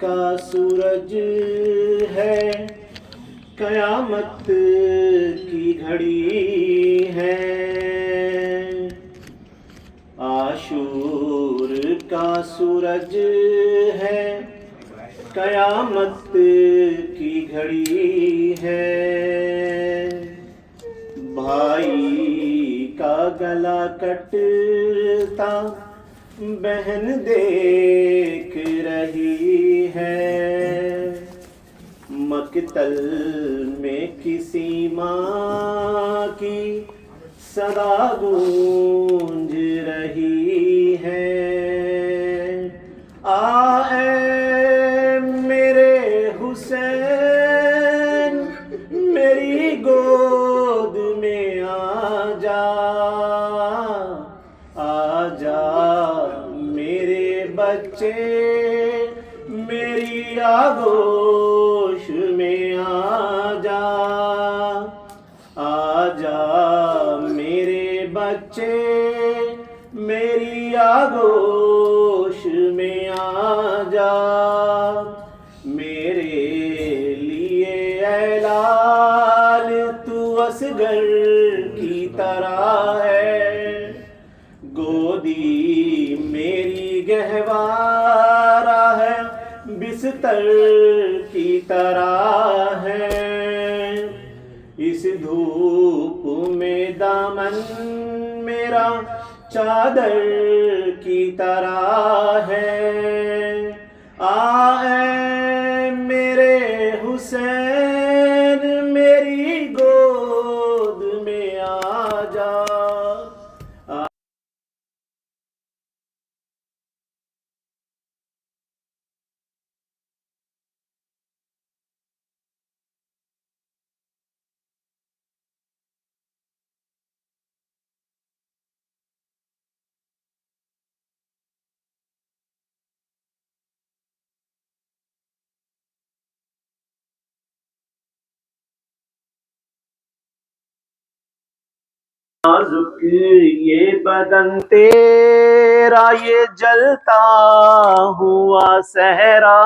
کا سورج ہے، قیامت کی گھڑی ہے۔ عاشور کا سورج ہے، قیامت کی گھڑی ہے۔ بھائی کا گلا کٹتا بہن دیکھ رہی ہے، مقتل میں کسی ماں کی صدا گونج رہی ہے۔ اے میرے حسین میری گود میں آ جا، آ جا میرے بچے میری آغوش میں آ جا، آ جا میرے بچے میری آغوش میں آ جا۔ میرے لیے اے لال تو اصغر کی طرح ہے، گودی میری گہوارہ ہے بستر کی طرح ہے۔ اس دھوپ میں دامن میرا چادر کی طرح ہے۔ اے میرے حسین میری گود میں آ جا۔ نازک یہ بدن تیرا، یہ جلتا ہوا صحرا،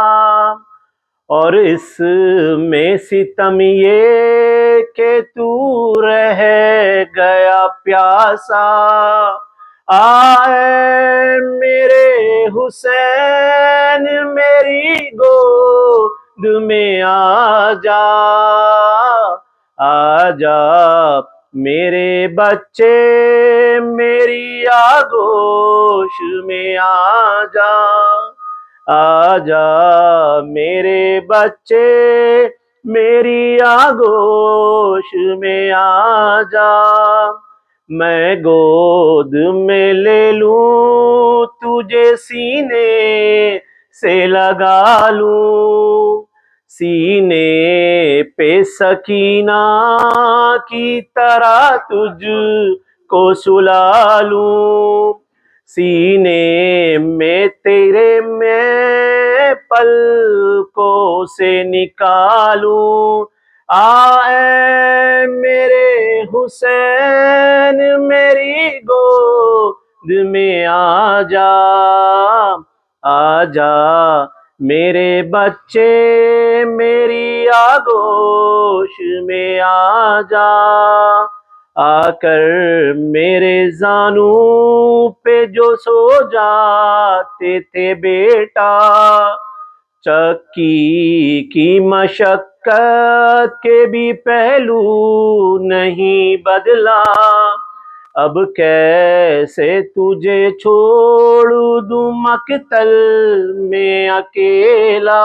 اور اس میں ستم یہ کہ تو رہ گیا پیاسا۔ آئے میرے حسین میری گود میں آ جا، آ جا میرے بچے میری آغوش میں آ جا، آ جا میرے بچے میری آغوش میں آ جا۔ میں گود میں لے لوں تجھے سینے سے لگا لوں، سینے پہ سکینہ کی طرح تجھ کو سلا لوں، سینے میں تیرے میں پلکوں سے نکالوں۔ اے میرے حسین میری گود میں آ جا، آ جا میرے بچے میری آغوش میں آ جا۔ آ کر میرے زانوں پہ جو سو جاتے تھے بیٹا، چکی کی مشقت کے بھی پہلو نہیں بدلا، اب کیسے تجھے چھوڑ دوں مقتل میں اکیلا۔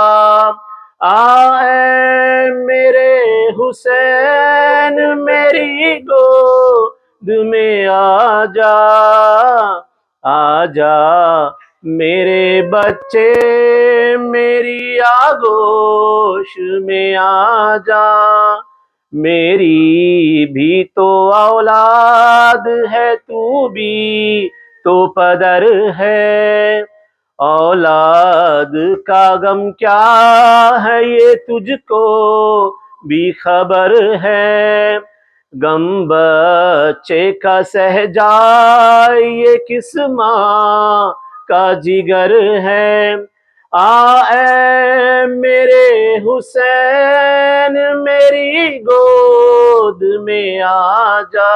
اے میرے حسین میری گود میں آ جا، آ جا میرے بچے میری آغوش میں آ جا۔ میری بھی تو اولاد ہے، تو بھی تو پدر ہے، اولاد کا غم کیا ہے یہ تجھ کو بھی خبر ہے، غم بچے کا سہ جائے یہ کس ماں کا جگر ہے۔ اے میرے حسین میری گود میں آ جا،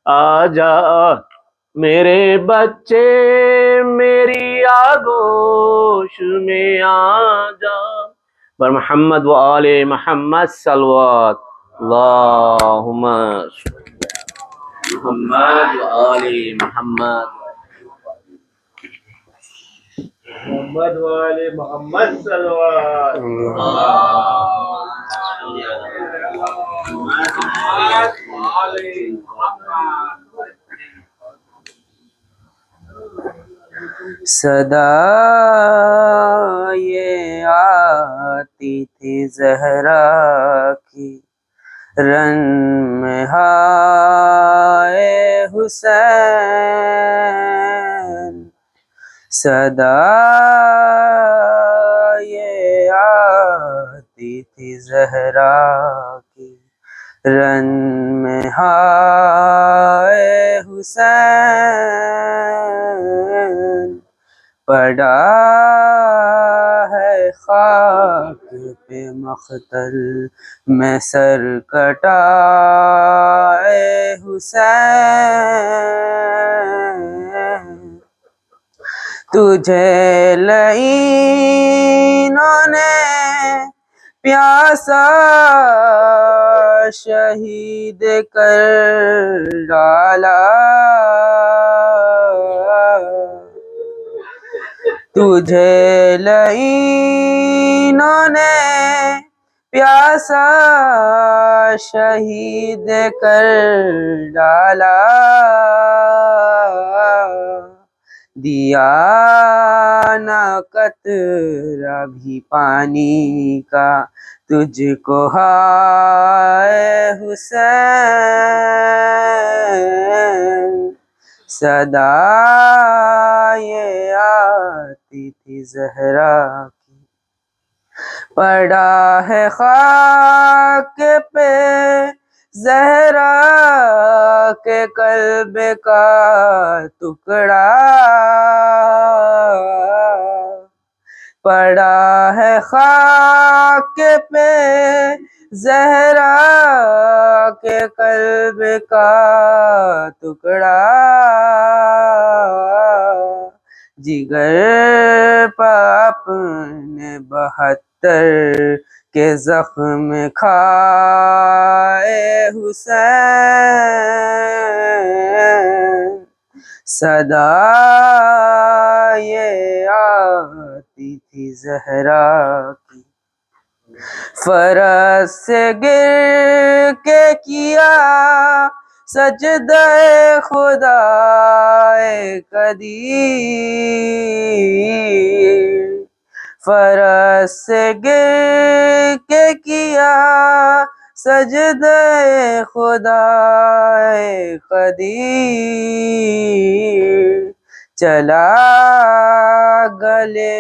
آ جا میرے بچے میری آغوش میں آ جا۔ بر محمد و آل محمد صلوات، اللہم محمد و آل محمد، محمد و آل محمد صلوات، صدا یہ آتی تھی زہرا کی رن میں ہائے حسین، صدا یہ آتی تھی زہرا کی رن میں ہائے حسین، پڑا ہے خاک پہ مقتل میں سر کٹائے حسین، تجھے لعینوں نے پیاسا شہید کر ڈالا، تجھے لعینوں نے پیاسا شہید کر ڈالا، دیا نہ قطرہ بھی پانی کا تجھ کو ہائے حسین، صدا یہ آتی تھی زہرا کی، پڑا ہے خاک پہ زہرا کے قلب کا ٹکڑا، پڑا ہے خاک پہ زہرا کے قلب کا ٹکڑا، جگر پہ اپنے 72 کے زخم کھائے حسین، صدا یہ آتی تھی زہرا کی، فرش سے گر کے کیا سجدہ خدائے قدیر، فرش سے گر کے کیا سجدہ خدائے قدیر، چلا گلے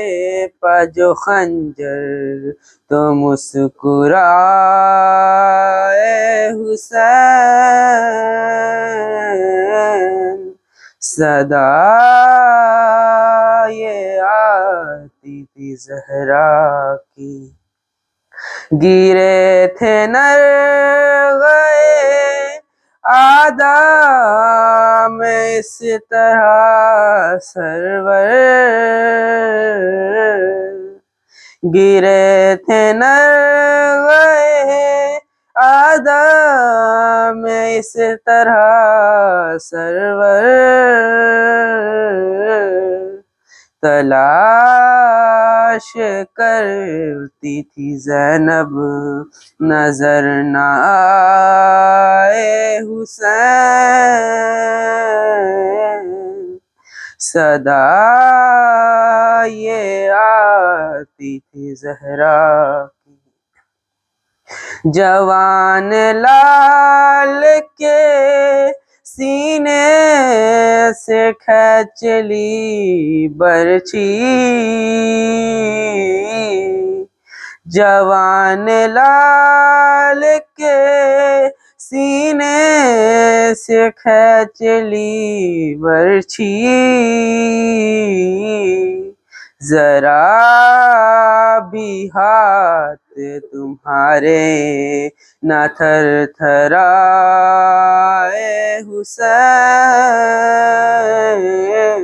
پہ جو خنجر تو مسکرائے حسین، صدا یہ آتی تھی زہرا کی، گرے تھے نرغے آدم اس طرح سرور، گرے تھے نرغے آدم اس طرح سرور، تلاش کرتی تھی زینب نظر نہ آئے حسین، صدا یہ آتی تھی زہرا کی، جوان لال کے سینے سے کھینچ لی برچھی، جوان لال کے سینے سے کھینچ لی برچھی، ذرا بھی ہاتھ تمہارے نہ تھر تھرائے حسین،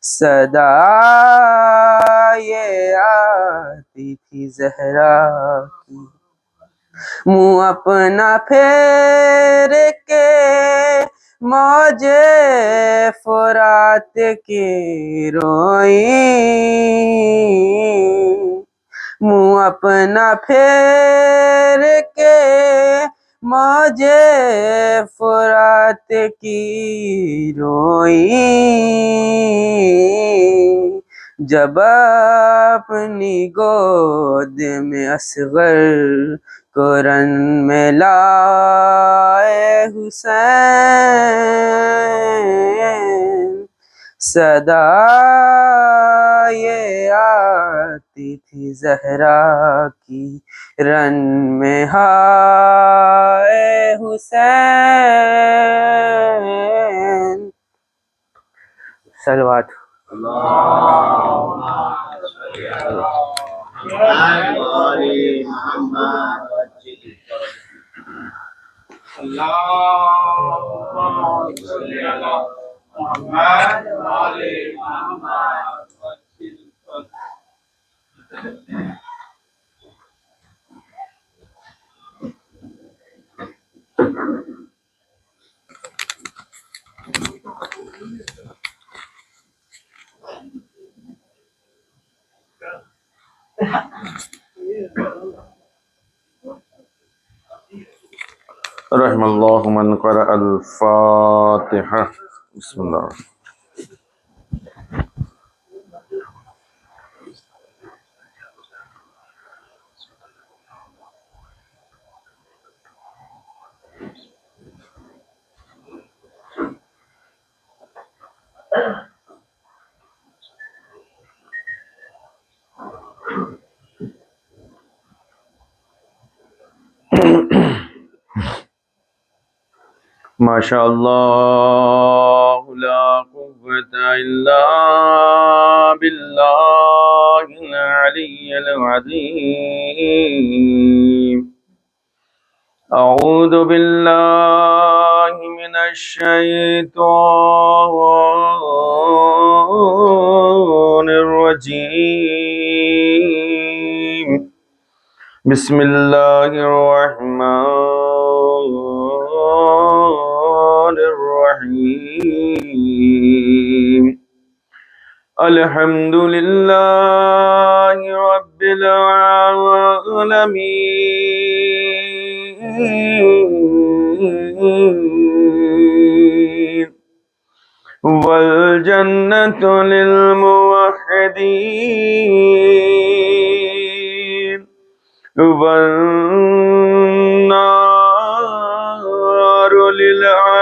صدا یہ آتی تھی زہرا کی، منہ اپنا پھیر کے موج فرات کی روئیں، منہ اپنا پھیر کے موج فرات کی روئیں، جب اپنی گود میں اصغر کو رن میں لائے حسین، صدا یہ آتی تھی زہرا کی، رن میں ہائے حسین۔ صلوات۔ رحم اللہ من قرأ الفاتحہ۔ بسم اللہ۔ ماشاء اللہ لا قوة الا باللہ العلی العظیم۔ اعوذ باللہ من الشیطان الرجیم۔ بسم اللہ الرحمن الرحیم۔ الحمد للہ رب العالمین، والجنة للموحدین، والنار للعاصین،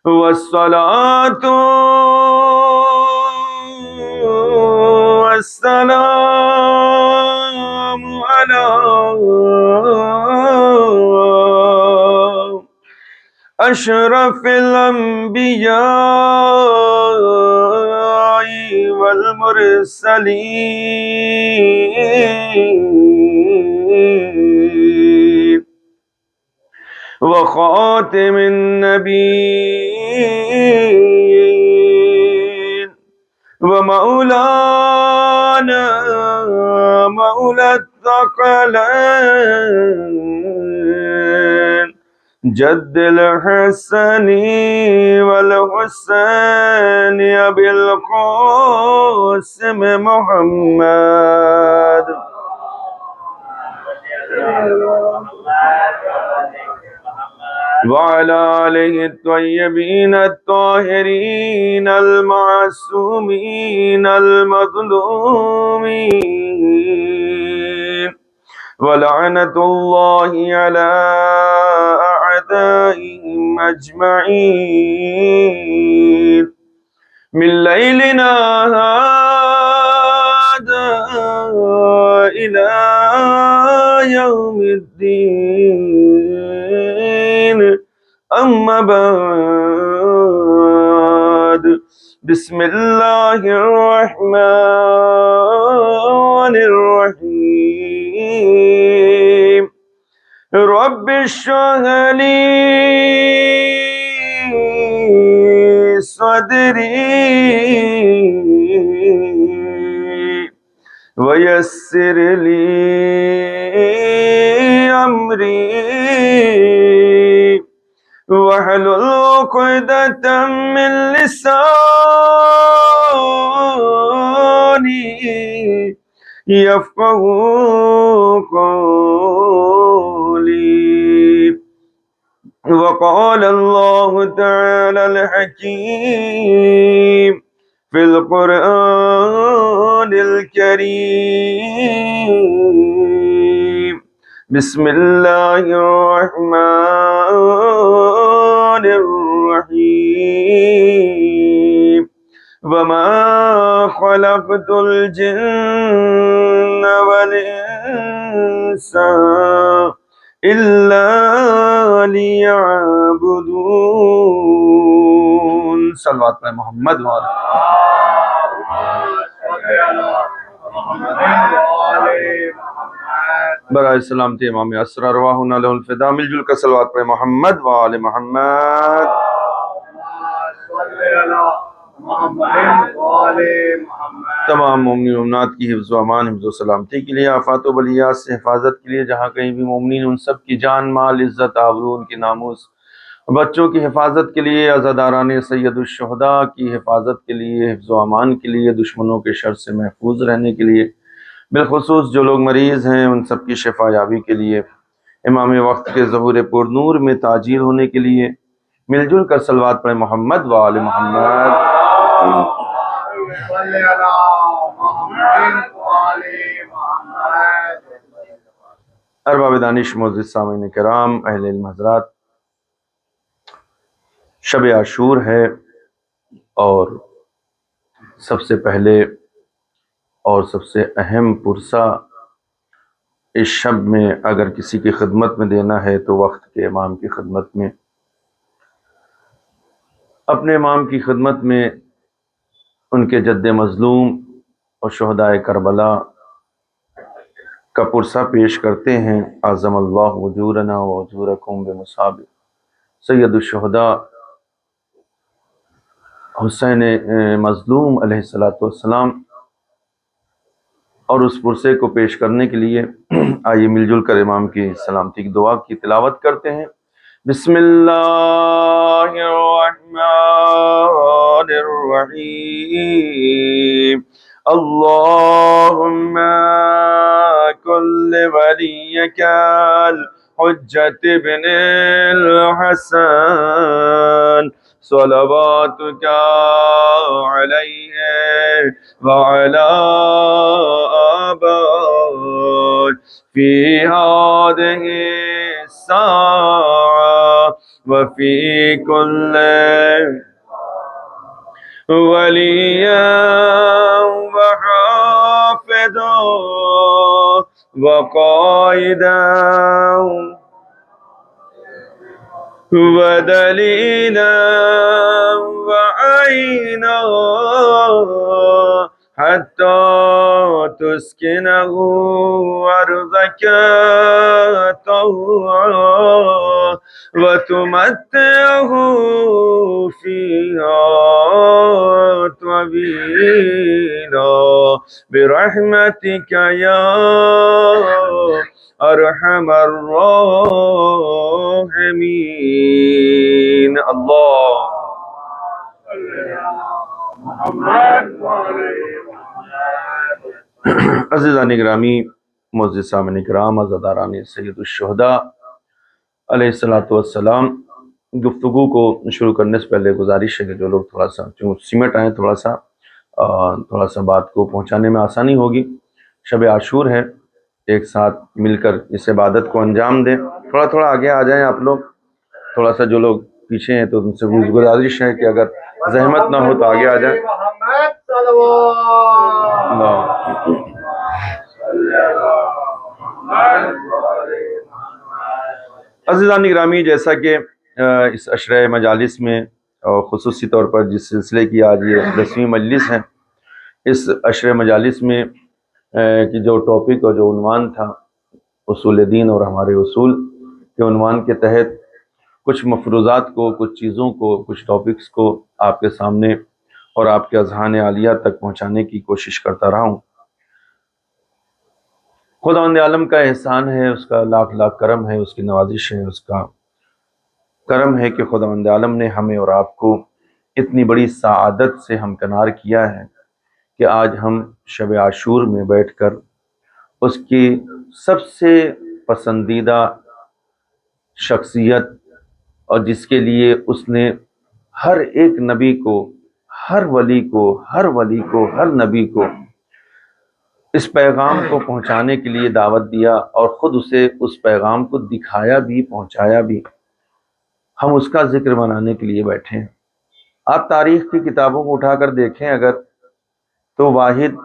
والصلاة والسلام على اشرف الانبیاء والمرسلین، وخاتم النبیین، ومولانا مولى الثقلين جد الحسن والحسين أبي القاسم محمد، وعلى آله الطيبين الطاهرين المعصومين المظلومين، ولعنة الله على أعدائهم أجمعين، من ليلنا هذا إلى يوم الدين، أما بعد بسم اللہ الرحمن الرحیم رب اشرح لي صدری ويسر لي أمري واحلل عقدة من لساني يفقهوا قولي وقال الله تعالى الحكيم في القرآن الكريم بسم الله الرحمن الرحيم وما خلقت الجن والإنس إلا ليعبدون صلوات پر محمد برائے سلامتی امام اسرار واہنا لہ الفدا مل جل کر صلوات پر محمد وآل محمد تمام مومنین مومنات کی حفظ و امان حفظ و سلامتی کے لیے آفات و بلیات سے حفاظت کے لیے جہاں کہیں بھی مومنین ان سب کی جان مال عزت آبرو ان کی ناموس بچوں کی حفاظت کے لیے عزاداران سید الشہداء کی حفاظت کے لیے حفظ و امان کے لیے دشمنوں کے شر سے محفوظ رہنے کے لیے بالخصوص جو لوگ مریض ہیں ان سب کی شفا یابی کے لیے امام وقت کے ظہور پر نور میں تاجیل ہونے کے لیے مل جل کر صلوات پر محمد وآل محمد ارباب دانش معزز سامعین کرام اہل علم حضرات شب عاشور ہے اور سب سے پہلے اور سب سے اہم پرسہ اس شب میں اگر کسی کی خدمت میں دینا ہے تو وقت کے امام کی خدمت میں اپنے امام کی خدمت میں ان کے جد مظلوم اور شہدائے کربلا کا پرسہ پیش کرتے ہیں اعظم اللہ اجورنا و اجورکم بمثاب سید الشہداء حسین مظلوم علیہ السلام اور اس پرسے کو پیش کرنے کے لیے آئیے مل جل کر امام کی سلامتی کی دعا کی تلاوت کرتے ہیں بسم اللہ الرحمن الرحیم اللہم کل ولیک الحجت بن الحسن صلواتک علیہ وعلى آبائه في هذه الساعة وفي كل وليا وحافظا وقائدا ودليلا وعينا حتى تسكنه أرضك طوعا وتمتعه فيها طويلا برحمتك يا ارحم الراحمین اللہ عزیزان گرامی معزز سامعین کرام عزاداران سید الشہداء علیہ السلام گفتگو کو شروع کرنے سے پہلے گزارش ہے کہ جو لوگ تھوڑا سا سمٹ آئیں تھوڑا سا بات کو پہنچانے میں آسانی ہوگی شب عاشور ہے ایک ساتھ مل کر اس عبادت کو انجام دیں تھوڑا آگے آ جائیں آپ لوگ تھوڑا سا جو لوگ پیچھے ہیں تو ان سے گزارش ہے کہ اگر زحمت نہ ہو تو آگے آ جائیں عزیزان گرامی جیسا کہ اس عشرہ مجالس میں اور خصوصی طور پر جس سلسلے کی آج یہ 10ویں مجلس ہے، اس عشر مجالس میں کی جو ٹاپک اور جو عنوان تھا اصول دین اور ہمارے اصول کے عنوان کے تحت کچھ مفروضات کو، کچھ چیزوں کو، کچھ ٹاپکس کو آپ کے سامنے اور آپ کے اذہان عالیہ تک پہنچانے کی کوشش کرتا رہا ہوں۔ خداوند عالم کا احسان ہے، اس کا لاکھ لاکھ کرم ہے، اس کی نوازش ہے، اس کا کرم ہے کہ خداوند عالم نے ہمیں اور آپ کو اتنی بڑی سعادت سے ہمکنار کیا ہے کہ آج ہم شب عاشور میں بیٹھ کر اس کی سب سے پسندیدہ شخصیت اور جس کے لیے اس نے ہر ایک نبی کو، ہر ولی کو، ہر ولی کو، ہر نبی کو اس پیغام کو پہنچانے کے لیے دعوت دیا اور خود اسے اس پیغام کو دکھایا بھی، پہنچایا بھی، ہم اس کا ذکر منانے کے لیے بیٹھے ہیں۔ آپ تاریخ کی کتابوں کو اٹھا کر دیکھیں اگر، تو واحد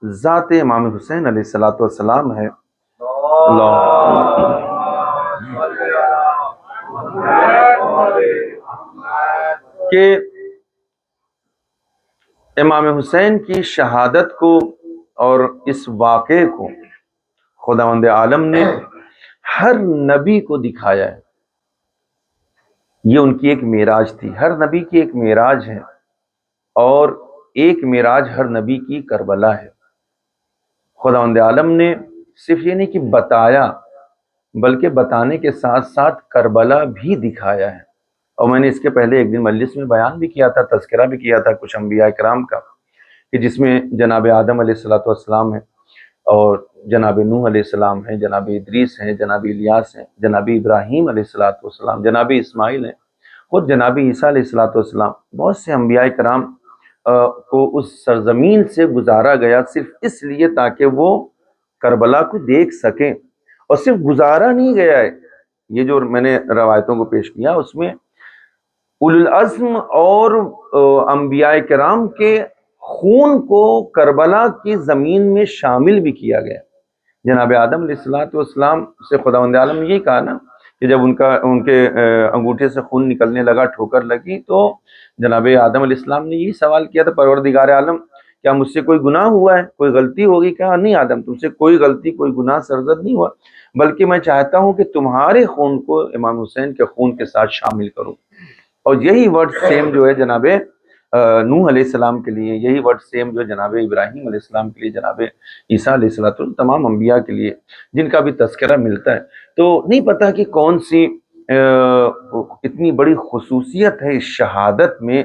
ذات امام حسین علیہ الصلوۃ والسلام ہے۔ کہ امام حسین کی شہادت کو اور اس واقعے کو خداوند عالم نے ہر نبی کو دکھایا ہے۔ یہ ان کی ایک معراج تھی، ہر نبی کی ایک معراج ہے، اور ایک معراج ہر نبی کی کربلا ہے۔ خداوند عالم نے صرف یہ نہیں کہ بتایا، بلکہ بتانے کے ساتھ ساتھ کربلا بھی دکھایا ہے۔ اور میں نے اس کے پہلے ایک دن مجلس میں بیان بھی کیا تھا، تذکرہ بھی کیا تھا کچھ انبیاء کرام کا، کہ جس میں جناب آدم علیہ الصلوۃ والسلام ہے، اور جناب نوح علیہ السلام ہے، جناب ادریس ہیں، جناب الیاس ہیں، جناب ابراہیم علیہ الصلوۃ والسلام، جناب اسماعیل ہیں، خود جناب عیسیٰ علیہ الصلوۃ والسلام، بہت سے انبیاء کرام کو اس سرزمین سے گزارا گیا صرف اس لیے تاکہ وہ کربلا کو دیکھ سکیں۔ اور صرف گزارا نہیں گیا ہے، یہ جو میں نے روایتوں کو پیش کیا اس میں اولو العزم اور انبیاء کرام کے خون کو کربلا کی زمین میں شامل بھی کیا گیا۔ جناب آدم علیہ الصلوۃ والسلام سے خداوند عالم نے یہی کہا نا کہ جب ان کے انگوٹھے سے خون نکلنے لگا، ٹھوکر لگی، تو جناب آدم علیہ السلام نے یہی سوال کیا تھا، پروردگار عالم کیا مجھ سے کوئی گناہ ہوا ہے، کوئی غلطی ہوگی؟ کہا نہیں آدم، تم سے کوئی غلطی، کوئی گناہ سرزد نہیں ہوا، بلکہ میں چاہتا ہوں کہ تمہارے خون کو امام حسین کے خون کے ساتھ شامل کروں۔ اور یہی ورڈ سیم جو ہے جناب نوح علیہ السلام کے لیے، یہی ورڈ سیم جو ہے جناب ابراہیم علیہ السلام کے لیے، جناب عیسیٰ علیہ السلام، تمام انبیاء کے لیے جن کا بھی تذکرہ ملتا ہے۔ تو نہیں پتا کہ کون سی اتنی بڑی خصوصیت ہے اس شہادت میں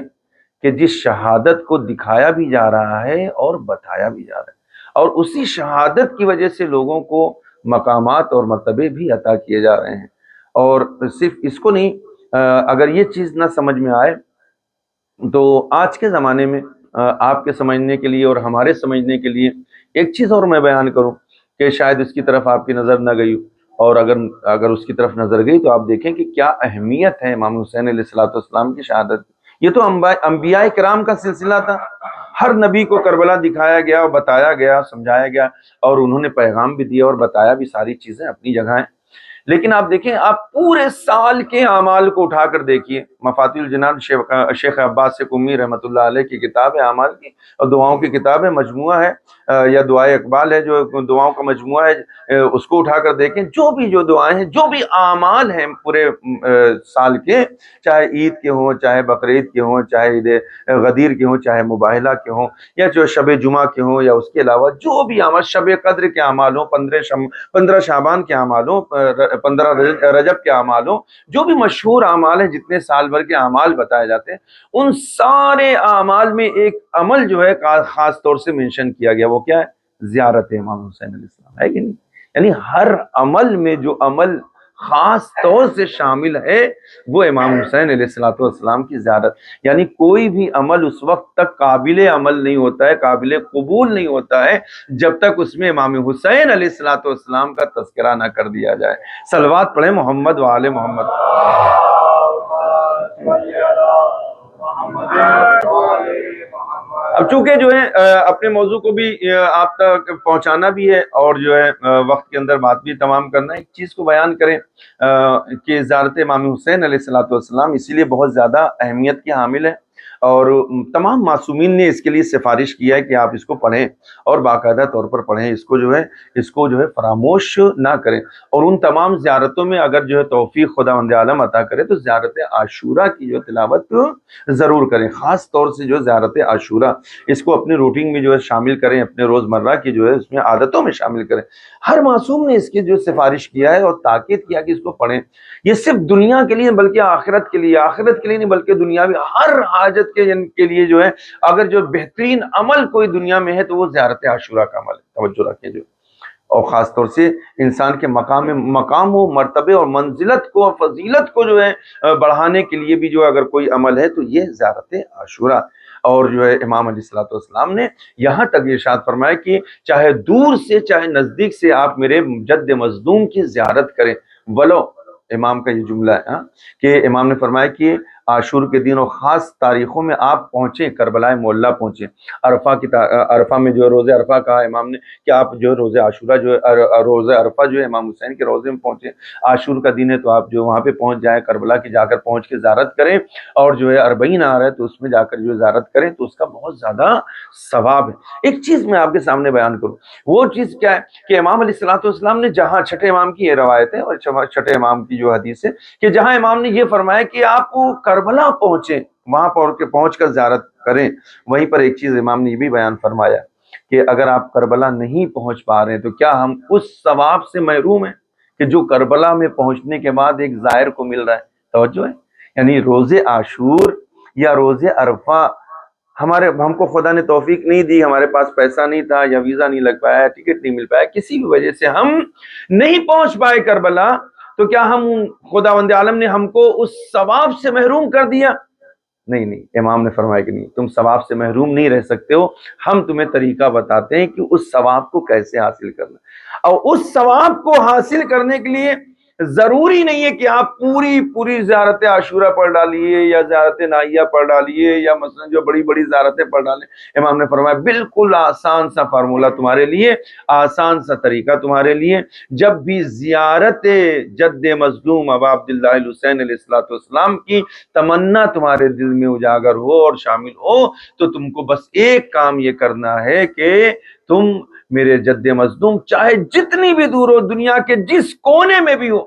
کہ جس شہادت کو دکھایا بھی جا رہا ہے اور بتایا بھی جا رہا ہے، اور اسی شہادت کی وجہ سے لوگوں کو مقامات اور مرتبے بھی عطا کیے جا رہے ہیں۔ اور صرف اس کو نہیں، اگر یہ چیز نہ سمجھ میں آئے تو آج کے زمانے میں آپ کے سمجھنے کے لیے اور ہمارے سمجھنے کے لیے ایک چیز اور میں بیان کروں کہ شاید اس کی طرف آپ کی نظر نہ گئی، اور اگر اس کی طرف نظر گئی تو آپ دیکھیں کہ کیا اہمیت ہے امام حسین علیہ الصلوۃ والسلام کی شہادت۔ یہ تو انبیاء کرام کا سلسلہ تھا، ہر نبی کو کربلا دکھایا گیا اور بتایا گیا، سمجھایا گیا، اور انہوں نے پیغام بھی دیا اور بتایا بھی، ساری چیزیں اپنی جگہ ہیں۔ لیکن آپ دیکھیں، آپ پورے سال کے اعمال کو اٹھا کر دیکھیے، مفاتیح الجنان شیخ عباس قمی رحمۃ اللہ علیہ کی کتاب ہے اعمال کی، اور دعاؤں کی کتاب ہے، مجموعہ ہے، یا دعائے اقبال ہے جو دعاؤں کا مجموعہ ہے، اس کو اٹھا کر دیکھیں، جو بھی جو دعائیں ہیں، جو بھی اعمال ہیں پورے سال کے، چاہے عید کے ہوں، چاہے بقرعید کے ہوں، چاہے عید غدیر کے ہوں، چاہے مباہلہ کے ہوں، یا جو شب جمعہ کے ہوں، یا اس کے علاوہ جو بھی اعمال، شب قدر کے اعمال ہوں، 15 شعبان کے اعمال ہوں، 15 رجب کے اعمال ہوں، جو بھی مشہور اعمال ہیں، جتنے سال بھر کے اعمال بتائے جاتے ہیں، ان سارے اعمال میں ایک عمل جو ہے خاص طور سے منشن کیا گیا، وہ کیا ہے؟ زیارت امام حسین علیہ السلام، ہے کہ نہیں؟ یعنی ہر عمل میں جو عمل خاص طور سے شامل ہے وہ امام حسین علیہ الصلوۃ والسلام کی زیارت۔ یعنی کوئی بھی عمل اس وقت تک قابل عمل نہیں ہوتا ہے، قابل قبول نہیں ہوتا ہے، جب تک اس میں امام حسین علیہ الصلوۃ والسلام کا تذکرہ نہ کر دیا جائے۔ صلوات پڑھیں محمد وآل محمد۔ اب چونکہ جو ہے اپنے موضوع کو بھی آپ تک پہنچانا بھی ہے اور جو ہے وقت کے اندر بات بھی تمام کرنا ہے، ایک چیز کو بیان کریں کہ زیارت امام حسین علیہ الصلوۃ والسلام اسی لیے بہت زیادہ اہمیت کی حامل ہے، اور تمام معصومین نے اس کے لیے سفارش کیا ہے کہ آپ اس کو پڑھیں اور باقاعدہ طور پر پڑھیں، اس کو جو ہے فراموش نہ کریں۔ اور ان تمام زیارتوں میں اگر جو ہے توفیق خداوند عالم عطا کرے تو زیارت عاشورہ کی جو تلاوت ضرور کریں، خاص طور سے جو زیارت عاشورہ، اس کو اپنے روٹین میں جو ہے شامل کریں، اپنے روزمرہ کی جو ہے اس میں عادتوں میں شامل کریں۔ ہر معصوم نے اس کی جو سفارش کیا ہے اور تاکید کیا کہ اس کو پڑھیں۔ یہ صرف دنیا کے لیے بلکہ آخرت کے لیے نہیں بلکہ دنیاوی ہر حاجت کے لیے جو ہے، اگر جو بہترین عمل کوئی دنیا میں ہے تو وہ زیارت عاشورہ کا عمل ہے۔ توجہ رکھیں جو، اور خاص طور سے انسان کے مقام و مرتبے اور منزلت کو اور فضیلت کو جو ہے بڑھانے کے لیے بھی جو اگر کوئی عمل ہے تو یہ زیارت عاشورہ۔ اور جو ہے امام علیہ الصلوۃ والسلام نے یہاں تک ارشاد فرمایا کہ چاہے دور سے چاہے نزدیک سے آپ میرے جد مظلوم کی زیارت کریں، ولو، امام کا یہ جملہ ہے کہ امام نے فرمایا کہ عاشور کے دن اور خاص تاریخوں میں آپ پہنچیں، کربلا معلیٰ پہنچیں، عرفہ میں جو ہے روزہ عرفہ کہا امام نے کہ آپ جو ہے روزہ عاشورہ جو ہے روزہ عرفہ جو ہے امام حسین کے روزے میں پہنچیں، عاشور کا دن ہے تو آپ جو وہاں پہ پہنچ جائیں، کربلا کی جا کر پہنچ کے زیارت کریں، اور جو ہے 40 آ رہا ہے تو اس میں جا کر جو زیارت کریں تو اس کا بہت زیادہ ثواب ہے۔ ایک چیز میں آپ کے سامنے بیان کروں، وہ چیز کیا ہے کہ امام علیہ الصلوۃ والسلام نے جہاں، چھٹے امام کی یہ روایت ہے اور چھٹے امام کی جو حدیث ہے کہ جہاں امام نے یہ فرمایا کہ آپ کربلا پہنچیں، وہاں پر پہنچ کر زیارت کریں، وہیں پر ایک چیز امام نے یہ بھی بیان فرمایا کہ اگر آپ کربلا نہیں پہنچ پا رہے ہیں تو کیا ہم اس ثواب سے محروم ہیں کہ جو کربلا میں پہنچنے کے بعد ایک زائر کو مل رہا ہے؟ توجہ ہے، یعنی روز عاشور یا روز عرفہ ہم کو خدا نے توفیق نہیں دی، ہمارے پاس پیسہ نہیں تھا یا ویزا نہیں لگ پایا، ٹکٹ نہیں مل پایا، کسی بھی وجہ سے ہم نہیں پہنچ پائے کربلا، تو کیا خداوند عالم نے ہم کو اس ثواب سے محروم کر دیا؟ نہیں، امام نے فرمایا کہ نہیں، تم ثواب سے محروم نہیں رہ سکتے ہو، ہم تمہیں طریقہ بتاتے ہیں کہ اس ثواب کو کیسے حاصل کرنا، اور اس ثواب کو حاصل کرنے کے لیے ضروری نہیں ہے کہ آپ پوری زیارت عاشورہ پڑھ ڈالیے یا زیارت نائیہ پڑھ ڈالیے یا مثلا جو بڑی بڑی زیارتیں پڑھ ڈالیں۔ امام نے فرمایا بالکل آسان سا فارمولہ تمہارے لیے، آسان سا طریقہ تمہارے لیے، جب بھی زیارت جد مظلوم ابا عبداللہ الحسین علیہ الصلوۃ والسلام کی تمنا تمہارے دل میں اجاگر ہو اور شامل ہو تو تم کو بس ایک کام یہ کرنا ہے کہ تم میرے جد مظلوم چاہے جتنی بھی دور ہو، دنیا کے جس کونے میں بھی ہو،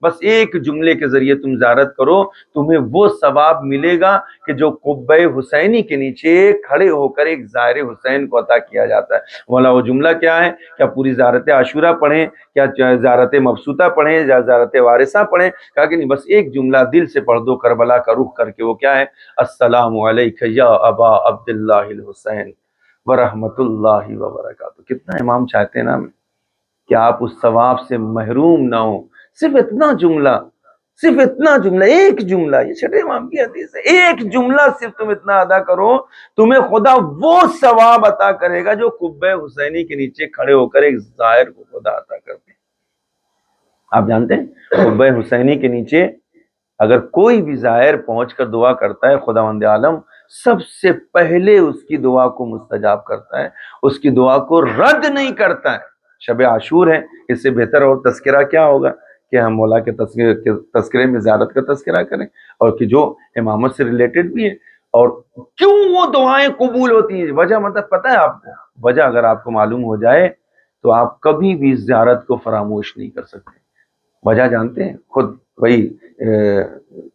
بس ایک جملے کے ذریعے تم زیارت کرو، تمہیں وہ ثواب ملے گا کہ جو قبہ حسینی کے نیچے کھڑے ہو کر ایک زائر حسین کو عطا کیا جاتا ہے۔ مولا وہ جملہ کیا ہے؟ کیا پوری زیارت عاشورہ پڑھیں، کیا زیارت مبسوطہ پڑھیں یا زیارت وارثہ پڑھیں؟ کہا کہ نہیں، بس ایک جملہ دل سے پڑھ دو کربلا کا رخ کر کے، وہ کیا ہے؟ السلام علیک یا ابا عبداللہ الحسین ورحمۃ اللہ وبرکاتہ۔ کتنا امام چاہتے ہیں نا کہ آپ اس ثواب سے محروم نہ ہوں، صرف اتنا جملہ، ایک جملہ، یہ چھٹے امام کی حدیث ہے، ایک جملہ صرف تم اتنا ادا کرو، تمہیں خدا وہ ثواب عطا کرے گا جو قبہ حسینی کے نیچے کھڑے ہو کر ایک زائر کو خدا عطا کرتے ہیں۔ آپ جانتے ہیں قبہ حسینی کے نیچے اگر کوئی بھی زائر پہنچ کر دعا کرتا ہے، خداوند عالم سب سے پہلے اس کی دعا کو مستجاب کرتا ہے، اس کی دعا کو رد نہیں کرتا ہے۔ شب عاشور ہے، اس سے بہتر اور تذکرہ کیا ہوگا کہ ہم مولا کے تذکرے میں زیارت کا تذکرہ کریں، اور کہ جو امامت سے ریلیٹڈ بھی ہے۔ اور کیوں وہ دعائیں قبول ہوتی ہیں؟ وجہ مطلب پتہ ہے آپ کو؟ وجہ اگر آپ کو معلوم ہو جائے تو آپ کبھی بھی زیارت کو فراموش نہیں کر سکتے۔ وجہ جانتے ہیں؟ خود وہی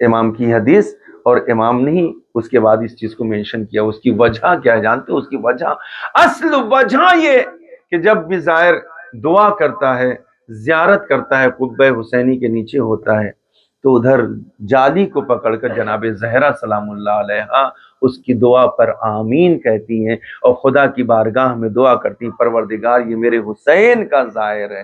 امام کی حدیث، اور امام نے ہی اس کے بعد اس چیز کو مینشن کیا۔ اس کی وجہ کیا ہے جانتے ہیں؟ اس کی وجہ، اصل وجہ یہ کہ جب بھی زائر دعا کرتا ہے، زیارت کرتا ہے، قبہ حسینی کے نیچے ہوتا ہے، تو ادھر جالی کو پکڑ کر جناب زہرا سلام اللہ علیہا اس کی دعا پر آمین کہتی ہیں، اور خدا کی بارگاہ میں دعا کرتی ہیں، پروردگار یہ میرے حسین کا زائر ہے،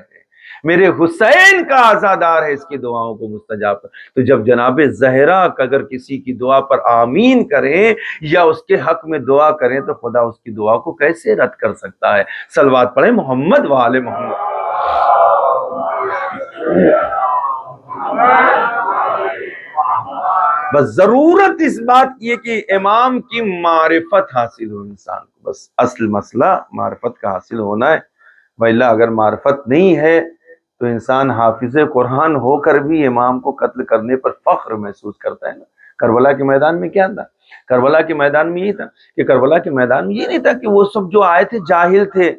میرے حسین کا عزادار ہے، اس کی دعاؤں کو مستجاب کر۔ تو جب جناب زہرا اگر کسی کی دعا پر آمین کریں یا اس کے حق میں دعا کریں تو خدا اس کی دعا کو کیسے رد کر سکتا ہے؟ صلوات پڑھیں محمد و آل محمد۔ بس ضرورت اس بات کی ہے کہ امام کی معرفت حاصل ہو انسان کو، بس اصل مسئلہ معرفت کا حاصل ہونا ہے. وإلا اگر معرفت نہیں ہے تو انسان حافظ قرآن ہو کر بھی امام کو قتل کرنے پر فخر محسوس کرتا ہے نا. کربلا کے میدان میں کیا تھا؟ کربلا کے میدان میں یہ تھا کہ کربلا کے میدان میں یہ نہیں تھا کہ وہ سب جو آئے تھے جاہل تھے،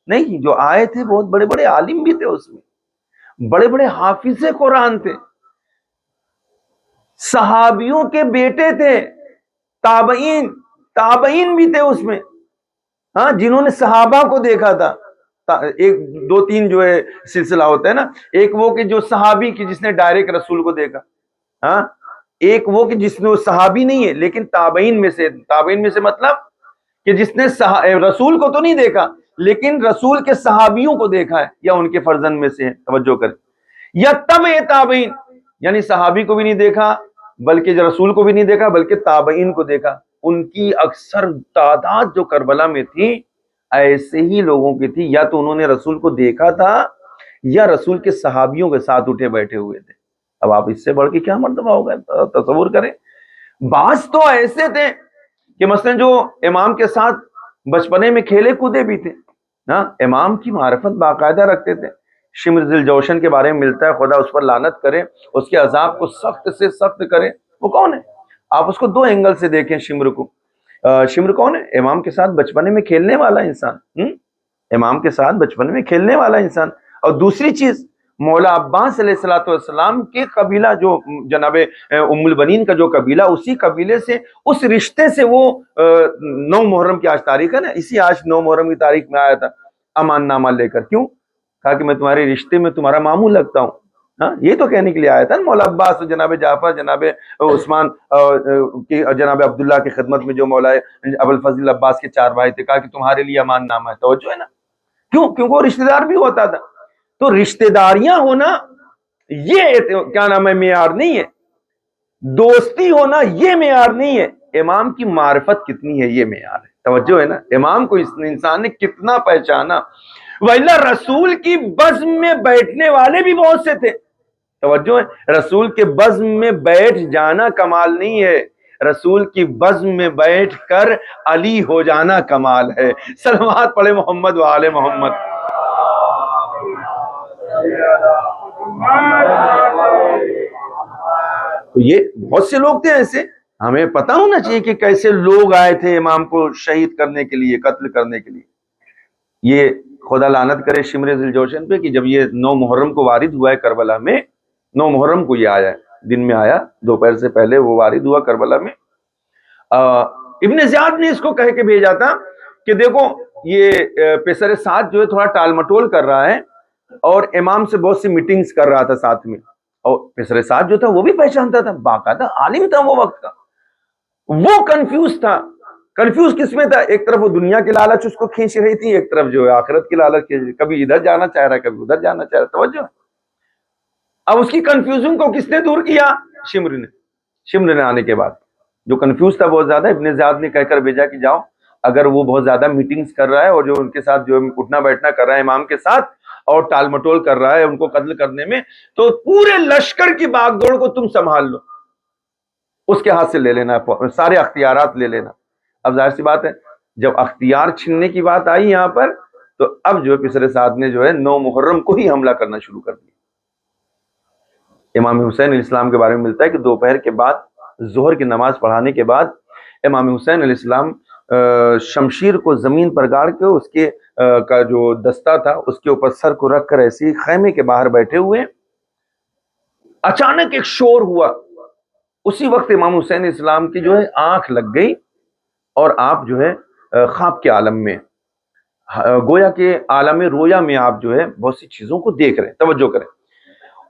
نہیں، جو آئے تھے بہت بڑے بڑے عالم بھی تھے، اس میں بڑے بڑے حافظ قرآن تھے، صحابیوں کے بیٹے تھے، تابعین بھی تھے اس میں، ہاں، جنہوں نے صحابہ کو دیکھا تھا. ایک دو تین جو ہے سلسلہ ہوتا ہے نا، ایک وہ کہ جو صحابی کی جس نے ڈائریکٹ رسول کو دیکھا، ہاں، ایک وہ کہ جس نے صحابی نہیں ہے لیکن تابعین میں سے مطلب کہ جس نے رسول کو تو نہیں دیکھا لیکن رسول کے صحابیوں کو دیکھا ہے یا ان کے فرزند میں سے ہے. توجہ کریں، یا تبع تابعین، یعنی صحابی کو بھی نہیں دیکھا بلکہ رسول کو بھی نہیں دیکھا بلکہ تابعین کو دیکھا. ان کی اکثر تعداد جو کربلا میں تھی ایسے ہی لوگوں کی تھی، یا تو انہوں نے رسول کو دیکھا تھا یا رسول کے صحابیوں کے ساتھ اٹھے بیٹھے ہوئے تھے. اب آپ اس سے بڑھ کے کیا مرتبہ ہوگا، تصور کریں. بعض تو ایسے تھے کہ مثلا جو امام کے ساتھ بچپنے میں کھیلے کودے بھی تھے، ہاں، امام کی معرفت باقاعدہ رکھتے تھے. شمر ذی الجوشن کے بارے میں ملتا ہے، خدا اس پر لعنت کرے، اس کے عذاب کو سخت سے سخت کرے. وہ کون ہے؟ آپ اس کو دو اینگل سے دیکھیں. شمر کو، شمر کون ہے؟ امام کے ساتھ بچپنے میں کھیلنے والا انسان، امام کے ساتھ بچپنے میں کھیلنے والا انسان. اور دوسری چیز، مولا عباس علیہ الصلوۃ والسلام کے قبیلہ جو جناب ام البنین کا جو قبیلہ، اسی قبیلے سے، اس رشتے سے وہ 9 محرم کی آج تاریخ ہے نا، اسی آج 9 محرم کی تاریخ میں آیا تھا امان نامہ لے کر. کیوں؟ کہا کہ میں تمہارے رشتے میں تمہارا ماموں لگتا ہوں. ہاں، یہ تو کہنے کے لیے آیا تھا نا مولا عباس، جناب جعفر، جناب عثمان کی، جناب عبداللہ کی خدمت میں جو مولا ابوالفضل عباس کے 4 بھائی تھے، کہا کہ تمہارے لیے امان نامہ ہے. توجہ ہے نا، کیوں؟ کیونکہ وہ رشتہ دار بھی ہوتا تھا. تو رشتہ داریاں ہونا یہ کیا نام ہے معیار نہیں ہے، دوستی ہونا یہ معیار نہیں ہے، امام کی معرفت کتنی ہے یہ معیار ہے. توجہ ہے نا، امام کو اس انسان نے کتنا پہچانا. وَإِلَّا رسول کی بزم میں بیٹھنے والے بھی بہت سے تھے. توجہ ہے، رسول کے بزم میں بیٹھ جانا کمال نہیں ہے، رسول کی بزم میں بیٹھ کر علی ہو جانا کمال ہے. صلوات پڑھے محمد و آل محمد. تو یہ بہت سے لوگ تھے ایسے. ہمیں پتہ ہونا چاہیے کہ کیسے لوگ آئے تھے امام کو شہید کرنے کے لیے، قتل کرنے کے لیے. یہ خدا لعنت کرے شمر ذی الجوشن پہ کہ جب یہ 9 محرم کو وارد ہوا ہے کربلا میں، 9 محرم کو یہ آیا ہے، دن میں آیا، دوپہر سے پہلے وہ وارد ہوا کربلا میں. ابن زیاد نے اس کو کہہ کے بھیجا تھا کہ دیکھو یہ پیسر سعد جو ہے تھوڑا ٹال مٹول کر رہا ہے اور امام سے بہت سی میٹنگز کر رہا تھا ساتھ میں. اور پیسر سعد جو تھا وہ بھی پہچانتا تھا، باقاعدہ عالم تھا وہ وقت کا. وہ کنفیوز تھا. کنفیوز کس میں تھا؟ ایک طرف وہ دنیا کی لالچ اس کو کھینچ رہی تھی، ایک طرف جو ہے آخرت کی لالچ کھینچ رہی، کبھی ادھر جانا چاہ رہا ہے کبھی ادھر جانا چاہ رہا ہے. توجہ. اب اس کی کنفیوژن کو کس نے دور کیا؟ شمر نے. شمر نے آنے کے بعد جو کنفیوز تھا بہت زیادہ، ابن زیاد نے کہہ کر بھیجا کہ جاؤ، اگر وہ بہت زیادہ میٹنگز کر رہا ہے اور جو ان کے ساتھ جو اٹھنا بیٹھنا کر رہا ہے امام کے ساتھ اور ٹال مٹول کر رہا ہے ان کو قتل کرنے میں، تو پورے لشکر کی باغ دوڑ کو تم سنبھال لو، اس کے ہاتھ سے لے لینا، سارے اختیارات لے لینا. اب ظاہر سی بات ہے جب اختیار چھیننے کی بات آئی یہاں پر، تو اب جو ہے پیسر سعد نے جو ہے 9 محرم کو ہی حملہ کرنا شروع کر دیا. امام حسین علیہ السلام کے بارے میں ملتا ہے کہ دوپہر کے بعد، ظہر کی نماز پڑھانے کے بعد، امام حسین علیہ السلام شمشیر کو زمین پر گاڑ کے اس کے کا جو دستہ تھا اس کے اوپر سر کو رکھ کر ایسے ہی خیمے کے باہر بیٹھے ہوئے. اچانک ایک شور ہوا. اسی وقت امام حسین علیہ السلام کی جو ہے آنکھ لگ گئی اور آپ جو ہے خواب کے عالم میں، گویا کہ عالم رویا میں آپ جو ہے بہت سی چیزوں کو دیکھ رہے ہیں. توجہ کریں.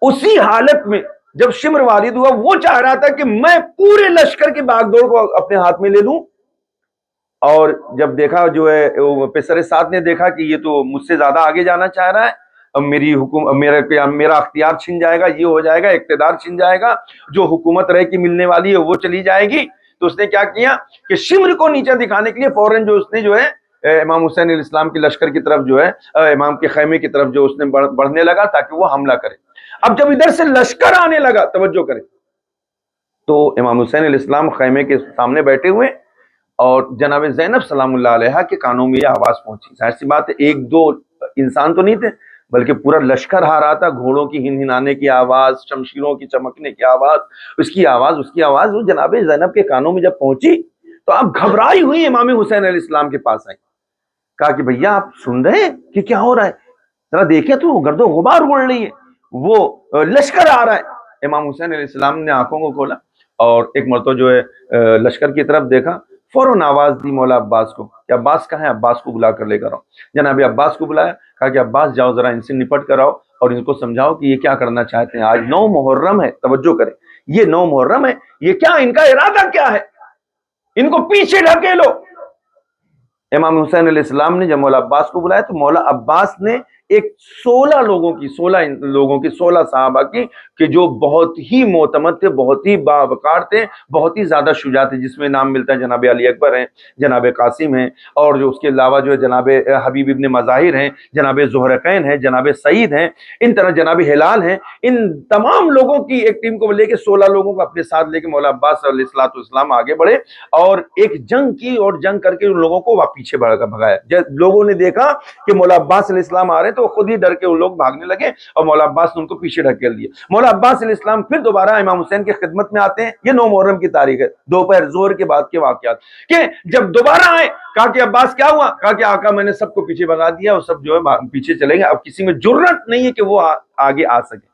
اسی حالت میں جب شمر والد ہوا، وہ چاہ رہا تھا کہ میں پورے لشکر کی باغ دوڑ کو اپنے ہاتھ میں لے لوں، اور جب دیکھا جو ہے پیسر سعد نے دیکھا کہ یہ تو مجھ سے زیادہ آگے جانا چاہ رہا ہے، میرا اختیار چھن جائے گا، یہ ہو جائے گا، اقتدار چھن جائے گا، جو حکومت رہ کی ملنے والی ہے وہ چلی جائے گی. تو اس نے کیا کیا کہ شمر کو نیچے دکھانے کے لیے فوراً جو اس نے جو ہے امام حسین علیہ السلام کی لشکر کی طرف جو ہے امام کے خیمے کی طرف جو اس نے بڑھنے لگا تاکہ وہ حملہ کرے. اب جب ادھر سے لشکر آنے لگا، توجہ کریں، تو امام حسین علیہ السلام خیمے کے سامنے بیٹھے ہوئے اور جناب زینب سلام اللہ علیہا کے کانوں میں یہ آواز پہنچی. ظاہر سی بات ہے ایک دو انسان تو نہیں تھے بلکہ پورا لشکر آ رہا تھا. گھوڑوں کی ہنہنانے کی آواز، شمشیروں کی چمکنے کی آواز، اس کی آواز وہ جناب زینب کے کانوں میں جب پہنچی تو اب گھبرائی ہوئی امام حسین علیہ السلام کے پاس آئی. کہا کہ بھیا آپ سن رہے ہیں کہ کیا ہو رہا ہے؟ ذرا دیکھیں تو گرد و غبار اڑ رہی ہے، وہ لشکر آ رہا ہے. امام حسین علیہ السلام نے آنکھوں کو کھولا اور ایک مرتبہ جو ہے لشکر کی طرف دیکھا، فوراً آواز دی مولا عباس کو کہ عباس کہاں ہے؟ عباس کو بلا کر لے کر آؤ. جناب عباس کو بلایا، کہا کہ عباس جاؤ ذرا ان سے نپٹ کر آؤ اور ان کو سمجھاؤ کہ یہ کیا کرنا چاہتے ہیں. آج 9 محرم ہے، توجہ کریں، یہ 9 محرم ہے، یہ کیا ان کا ارادہ کیا ہے؟ ان کو پیچھے ڈھکیلو. امام حسین علیہ السلام نے جب مولا عباس کو بلایا تو مولا عباس نے ایک 16 لوگوں کی 16 صحابہ کی کہ جو بہت ہی معتمد تھے، بہت ہی باوقار تھے، بہت ہی زیادہ شجاع تھے، جس میں نام ملتا ہے جناب علی اکبر ہیں، جناب قاسم ہیں، اور جو اس کے علاوہ جو ہے جناب حبیب ابن مظاہر ہیں، جناب زہرقین ہیں، جناب سعید ہیں، ان طرح جناب ہلال ہیں. ان تمام لوگوں کی ایک ٹیم کو لے کے 16 لوگوں کو اپنے ساتھ لے کے مولا عباس علیہ الصلوۃ والسلام آگے بڑھے اور ایک جنگ کی اور جنگ کر کے ان لوگوں کو پیچھے بھگایا. جب لوگوں نے دیکھا کہ مولا عباس علیہ السلام آ رہے ہیں تو خود ہی ڈر کے وہ لوگ بھاگنے لگے اور مولا عباس نے ان کو پیچھے ڈھکیل دیا. مولا عباس علیہ السلام پھر دوبارہ امام حسین کی خدمت میں آتے ہیں. یہ 9 محرم کی تاریخ ہے، دوپہر زہر کے بعد کے واقعات کہ جب دوبارہ آئے، کہا کہ عباس کیا ہوا؟ کہا کہ آقا میں نے سب کو پیچھے بھگا دیا اور سب جو ہے پیچھے چلے گئے، اب کسی میں جرأت نہیں ہے کہ وہ آگے آ سکے.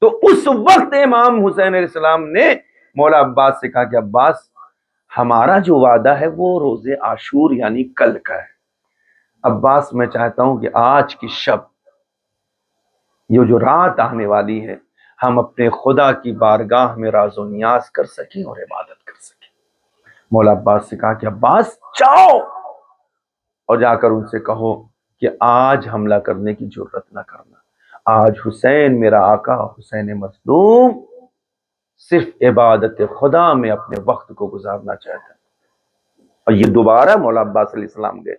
تو اس وقت امام حسین علیہ السلام نے مولا عباس سے کہا کہ عباس ہمارا جو وعدہ ہے وہ روز عاشور یعنی کل کا ہے. عباس میں چاہتا ہوں کہ آج کی شب، یہ جو رات آنے والی ہے، ہم اپنے خدا کی بارگاہ میں راز و نیاز کر سکیں اور عبادت کر سکیں. مولا عباس سے کہا کہ عباس جاؤ اور جا کر ان سے کہو کہ آج حملہ کرنے کی جرأت نہ کرنا. آج حسین میرا آقا، حسین مظلوم صرف عبادت خدا میں اپنے وقت کو گزارنا چاہتا ہے. اور یہ دوبارہ مولا عباس علیہ السلام گئے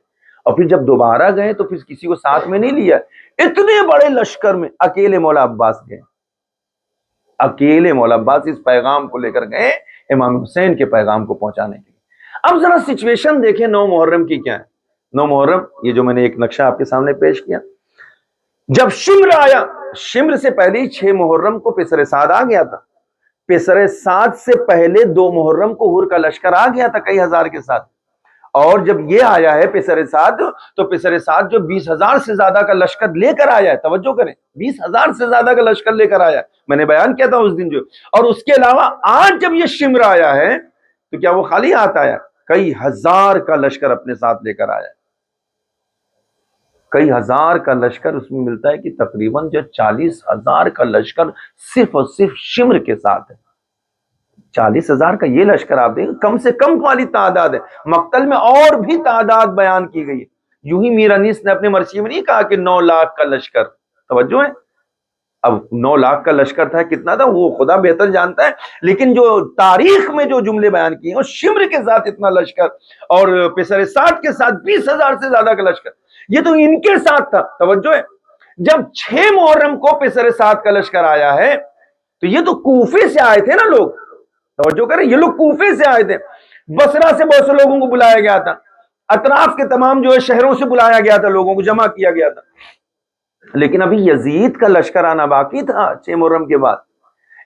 اور پھر جب دوبارہ گئے تو پھر کسی کو ساتھ میں نہیں لیا. اتنے بڑے لشکر میں اکیلے مولا عباس گئے، اکیلے مولا عباس اس پیغام کو لے کر گئے امام حسین کے پیغام کو پہنچانے کے لیے. اب ذرا سچویشن دیکھیں 9 محرم کی کیا ہے. 9 محرم یہ جو میں نے ایک نقشہ آپ کے سامنے پیش کیا، جب شمر آیا، شمر سے پہلے ہی 6 محرم کو پسر سعد آ گیا تھا. پسر سعد سے پہلے 2 محرم کو حر کا لشکر آ گیا تھا کئی ہزار کے ساتھ. اور جب یہ آیا ہے پسر سعد تو پسر سعد جو 20,000 سے زیادہ کا لشکر لے کر آیا ہے، توجہ کریں 20,000 سے زیادہ کا لشکر لے کر آیا ہے. میں نے بیان کیا تھا اس دن جو. اور اس کے علاوہ آج جب یہ شمر آیا ہے تو کیا وہ خالی ہاتھ آیا؟ کئی ہزار کا لشکر اپنے ساتھ لے کر آیا ہے. کئی ہزار کا لشکر، اس میں ملتا ہے کہ تقریباً جو 40,000 کا لشکر صرف اور صرف شمر کے ساتھ ہے. 40,000 کا یہ لشکر آپ دیکھیں، کم سے کم والی تعداد ہے. مقتل میں اور بھی تعداد بیان کی گئی ہے. یوں ہی میر انیس نے اپنے مرثیے میں نہیں کہا کہ 9 لاکھ کا لشکر، توجہ ہے. اب 9 لاکھ کا لشکر تھا، کتنا تھا وہ خدا بہتر جانتا ہے، لیکن جو تاریخ میں جو جملے بیان کیے ہیں شمر کے ساتھ اتنا لشکر اور پسر سعد کے ساتھ 20,000 سے زیادہ کا لشکر، یہ تو ان کے ساتھ تھا. توجہ ہے. جب 6 محرم کو پسر سعد کا لشکر آیا ہے تو یہ تو کوفے سے آئے تھے نا لوگ، توجہ کریں، یہ لوگ کوفے سے آئے تھے. بصرہ سے بہت سے لوگوں کو بلایا گیا تھا، اطراف کے تمام جو ہے شہروں سے بلایا گیا تھا، لوگوں کو جمع کیا گیا تھا. لیکن ابھی یزید کا لشکر آنا باقی تھا 6 محرم کے بعد.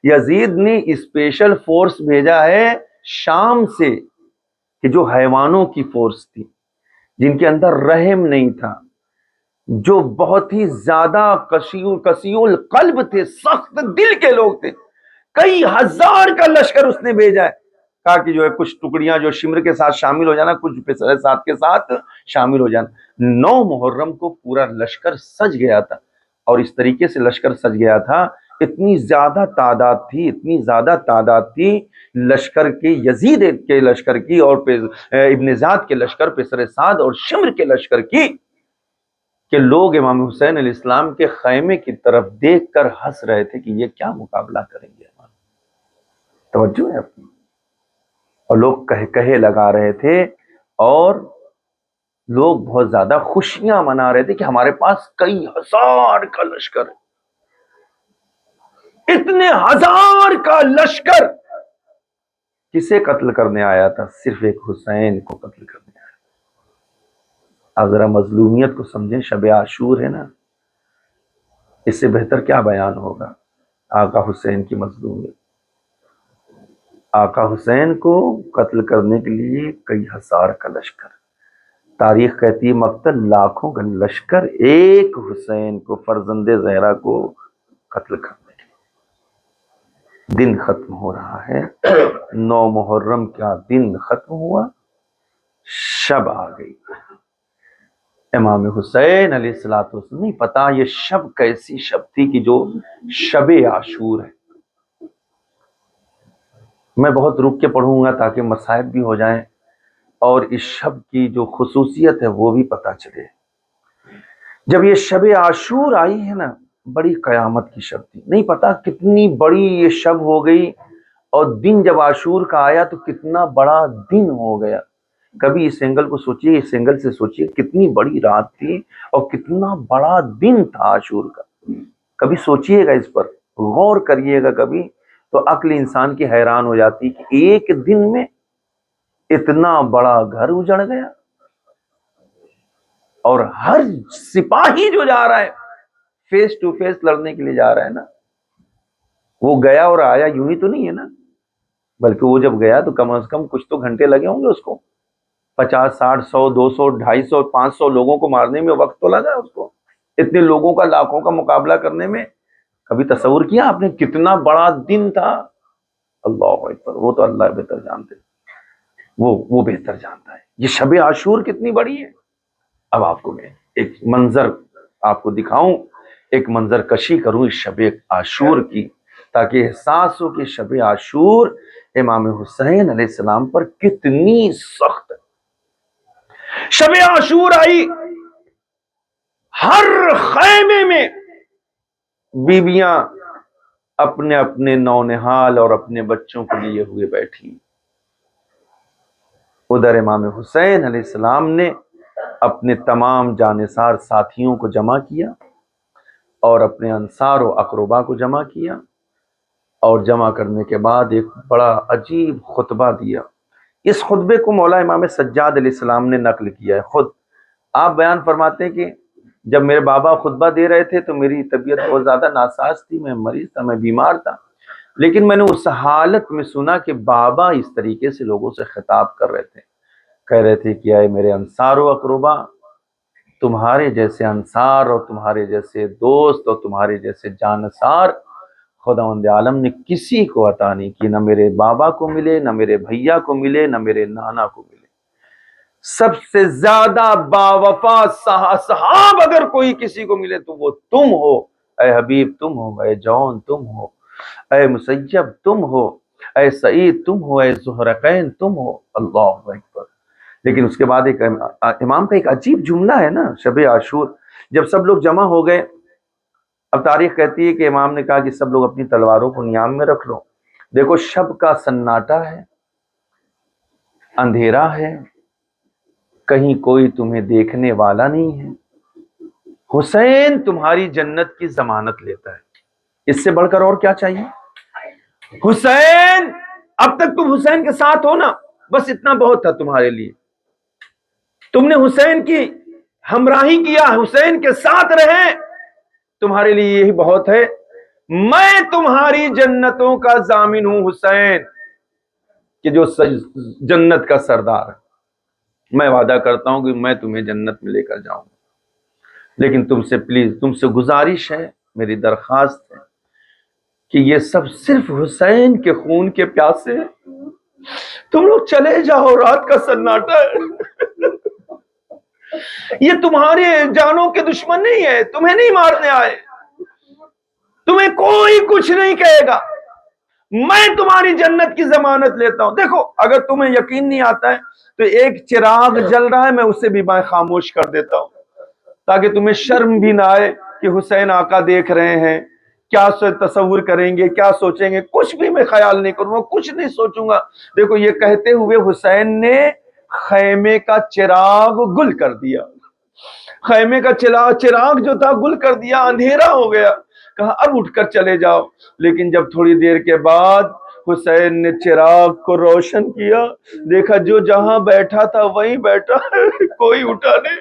یزید نے اسپیشل فورس بھیجا ہے شام سے، کہ جو حیوانوں کی فورس تھی، جن کے اندر رحم نہیں تھا، جو بہت ہی زیادہ کسیع القلب تھے، سخت دل کے لوگ تھے. کئی ہزار کا لشکر اس نے بھیجا ہے. کہا کہ جو ہے کچھ ٹکڑیاں جو شمر کے ساتھ شامل ہو جانا، کچھ پسر سعد کے ساتھ شامل ہو جانا. 9 محرم کو پورا لشکر سج گیا تھا. اور اس طریقے سے لشکر سج گیا تھا، اتنی زیادہ تعداد تھی لشکر کے، یزید کے لشکر کی اور ابن زیاد کے لشکر، پسر سعد اور شمر کے لشکر کی، کہ لوگ امام حسین علیہ السلام کے خیمے کی طرف دیکھ کر ہنس رہے تھے کہ یہ کیا مقابلہ کریں گے. توجہ ہے اپنی. اور لوگ کہے لگا رہے تھے اور لوگ بہت زیادہ خوشیاں منا رہے تھے کہ ہمارے پاس کئی ہزار کا لشکر ہے. اتنے ہزار کا لشکر کسے قتل کرنے آیا تھا؟ صرف ایک حسین کو قتل کرنے آیا۔ آپ ذرا مظلومیت کو سمجھیں، شب عاشور ہے نا، اس سے بہتر کیا بیان ہوگا آقا حسین کی مظلومیت۔ آقا حسین کو قتل کرنے کے لیے کئی ہزار کا لشکر، تاریخ کہتی ہے مقتل لاکھوں کا لشکر ایک حسین کو، فرزند زہرا کو قتل کرنے کے لیے۔ دن ختم ہو رہا ہے، 9 محرم کا دن ختم ہوا، شب آ گئی۔ امام حسین علیہ الصلوۃ والسلام، نہیں پتا یہ شب کیسی شب تھی کہ جو شب عاشور ہے۔ میں بہت رک کے پڑھوں گا تاکہ مصائب بھی ہو جائیں اور اس شب کی جو خصوصیت ہے وہ بھی پتہ چلے۔ جب یہ شب عاشور آئی ہے نا، بڑی قیامت کی شب تھی، نہیں پتا کتنی بڑی یہ شب ہو گئی، اور دن جب عاشور کا آیا تو کتنا بڑا دن ہو گیا۔ کبھی اس اینگل کو سوچیے، اس اینگل سے سوچیے کتنی بڑی رات تھی اور کتنا بڑا دن تھا عاشور کا۔ کبھی سوچیے گا اس پر، غور کریے گا کبھی، تو عقل انسان کی حیران ہو جاتی کہ ایک دن میں اتنا بڑا گھر اجڑ گیا، اور ہر سپاہی جو جا رہا ہے فیس ٹو فیس لڑنے کے لیے جا رہا ہے نا، وہ گیا اور آیا یوں ہی تو نہیں ہے نا، بلکہ وہ جب گیا تو کم از کم کچھ تو گھنٹے لگے ہوں گے اس کو، 50 60 100 200 250 500 لوگوں کو مارنے میں وقت تو لگا اس کو، اتنے لوگوں کا لاکھوں کا مقابلہ کرنے میں۔ کبھی تصور کیا آپ نے کتنا بڑا دن تھا؟ اللہ اکبر، وہ تو اللہ بہتر جانتے، وہ بہتر جانتا ہے یہ شب عاشور کتنی بڑی ہے۔ اب آپ کو میں ایک منظر آپ کو دکھاؤں، ایک منظر کشی کروں اس شب عاشور کی، تاکہ احساس ہو کہ شب عاشور امام حسین علیہ السلام پر کتنی سخت ہے۔ شب عاشور آئی، ہر خیمے میں بیویاں اپنے اپنے نونہال اور اپنے بچوں کو لیے ہوئے بیٹھی۔ ادھر امام حسین علیہ السلام نے اپنے تمام جانثار ساتھیوں کو جمع کیا اور اپنے انصار و اقربا کو جمع کیا، اور جمع کرنے کے بعد ایک بڑا عجیب خطبہ دیا۔ اس خطبے کو مولا امام سجاد علیہ السلام نے نقل کیا ہے خود۔ آپ بیان فرماتے ہیں کہ جب میرے بابا خطبہ دے رہے تھے تو میری طبیعت بہت زیادہ ناساز تھی، میں مریض تھا، میں بیمار تھا، لیکن میں نے اس حالت میں سنا کہ بابا اس طریقے سے لوگوں سے خطاب کر رہے تھے، کہہ رہے تھے کہ اے میرے انصار و اقربا، تمہارے جیسے انصار اور تمہارے جیسے دوست اور تمہارے جیسے جانثار خداوند عالم نے کسی کو عطا نہیں کی، نہ میرے بابا کو ملے، نہ میرے بھیا کو ملے، نہ میرے نانا کو ملے۔ سب سے زیادہ باوفا صحاب اگر کوئی کسی کو ملے تو وہ تم ہو، اے حبیب تم ہو، اے جون تم ہو، اے مسیب تم ہو، اے سعید تم ہو، اے زہرقین تم ہو۔ اللہ اکبر۔ لیکن اس کے بعد ایک امام کا ایک عجیب جملہ ہے نا، شب عاشور جب سب لوگ جمع ہو گئے، اب تاریخ کہتی ہے کہ امام نے کہا کہ سب لوگ اپنی تلواروں کو نیام میں رکھ لو۔ دیکھو شب کا سناٹا ہے، اندھیرا ہے، کہیں کوئی تمہیں دیکھنے والا نہیں ہے، حسین تمہاری جنت کی ضمانت لیتا ہے، اس سے بڑھ کر اور کیا چاہیے؟ حسین، اب تک تم حسین کے ساتھ ہو نا، بس اتنا بہت تھا تمہارے لیے، تم نے حسین کی ہمراہی کیا، حسین کے ساتھ رہے، تمہارے لیے یہی بہت ہے۔ میں تمہاری جنتوں کا ضامن ہوں حسین، کہ جو جنت کا سردار ہے، میں وعدہ کرتا ہوں کہ میں تمہیں جنت میں لے کر جاؤں، لیکن تم سے پلیز، تم سے گزارش ہے، میری درخواست ہے کہ یہ سب صرف حسین کے خون کے پیاسے ہیں، تم لوگ چلے جاؤ، رات کا سناٹا ہے، یہ تمہارے جانوں کے دشمن نہیں ہے، تمہیں نہیں مارنے آئے، تمہیں کوئی کچھ نہیں کہے گا، میں تمہاری جنت کی ضمانت لیتا ہوں۔ دیکھو اگر تمہیں یقین نہیں آتا ہے تو ایک چراغ جل رہا ہے، میں اسے بھی میں خاموش کر دیتا ہوں، تاکہ تمہیں شرم بھی نہ آئے کہ حسین آقا دیکھ رہے ہیں، کیا تصور کریں گے، کیا سوچیں گے، کچھ بھی میں خیال نہیں کروں گا، کچھ نہیں سوچوں گا۔ دیکھو یہ کہتے ہوئے حسین نے خیمے کا چراغ گل کر دیا، خیمے کا چراغ جو تھا گل کر دیا، اندھیرا ہو گیا، کہا اب اٹھ کر چلے جاؤ۔ لیکن جب تھوڑی دیر کے بعد حسین نے چراغ کو روشن کیا، دیکھا جو جہاں بیٹھا تھا وہیں بیٹھا ہے، کوئی اٹھا نہیں،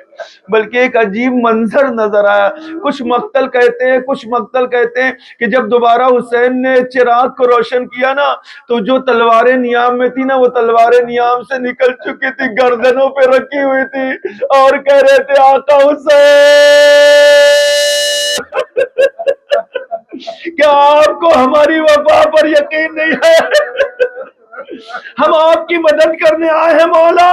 بلکہ ایک عجیب منظر نظر آیا۔ کچھ مقتل کہتے ہیں کہ جب دوبارہ حسین نے چراغ کو روشن کیا نا تو جو تلواریں نیام میں تھی نا وہ تلواریں نیام سے نکل چکی تھی، گردنوں پہ رکھی ہوئی تھی، اور کہہ رہے تھے آقا حسین کیا آپ کو ہماری وفا پر یقین نہیں ہے؟ ہم آپ کی مدد کرنے آئے ہیں مولا۔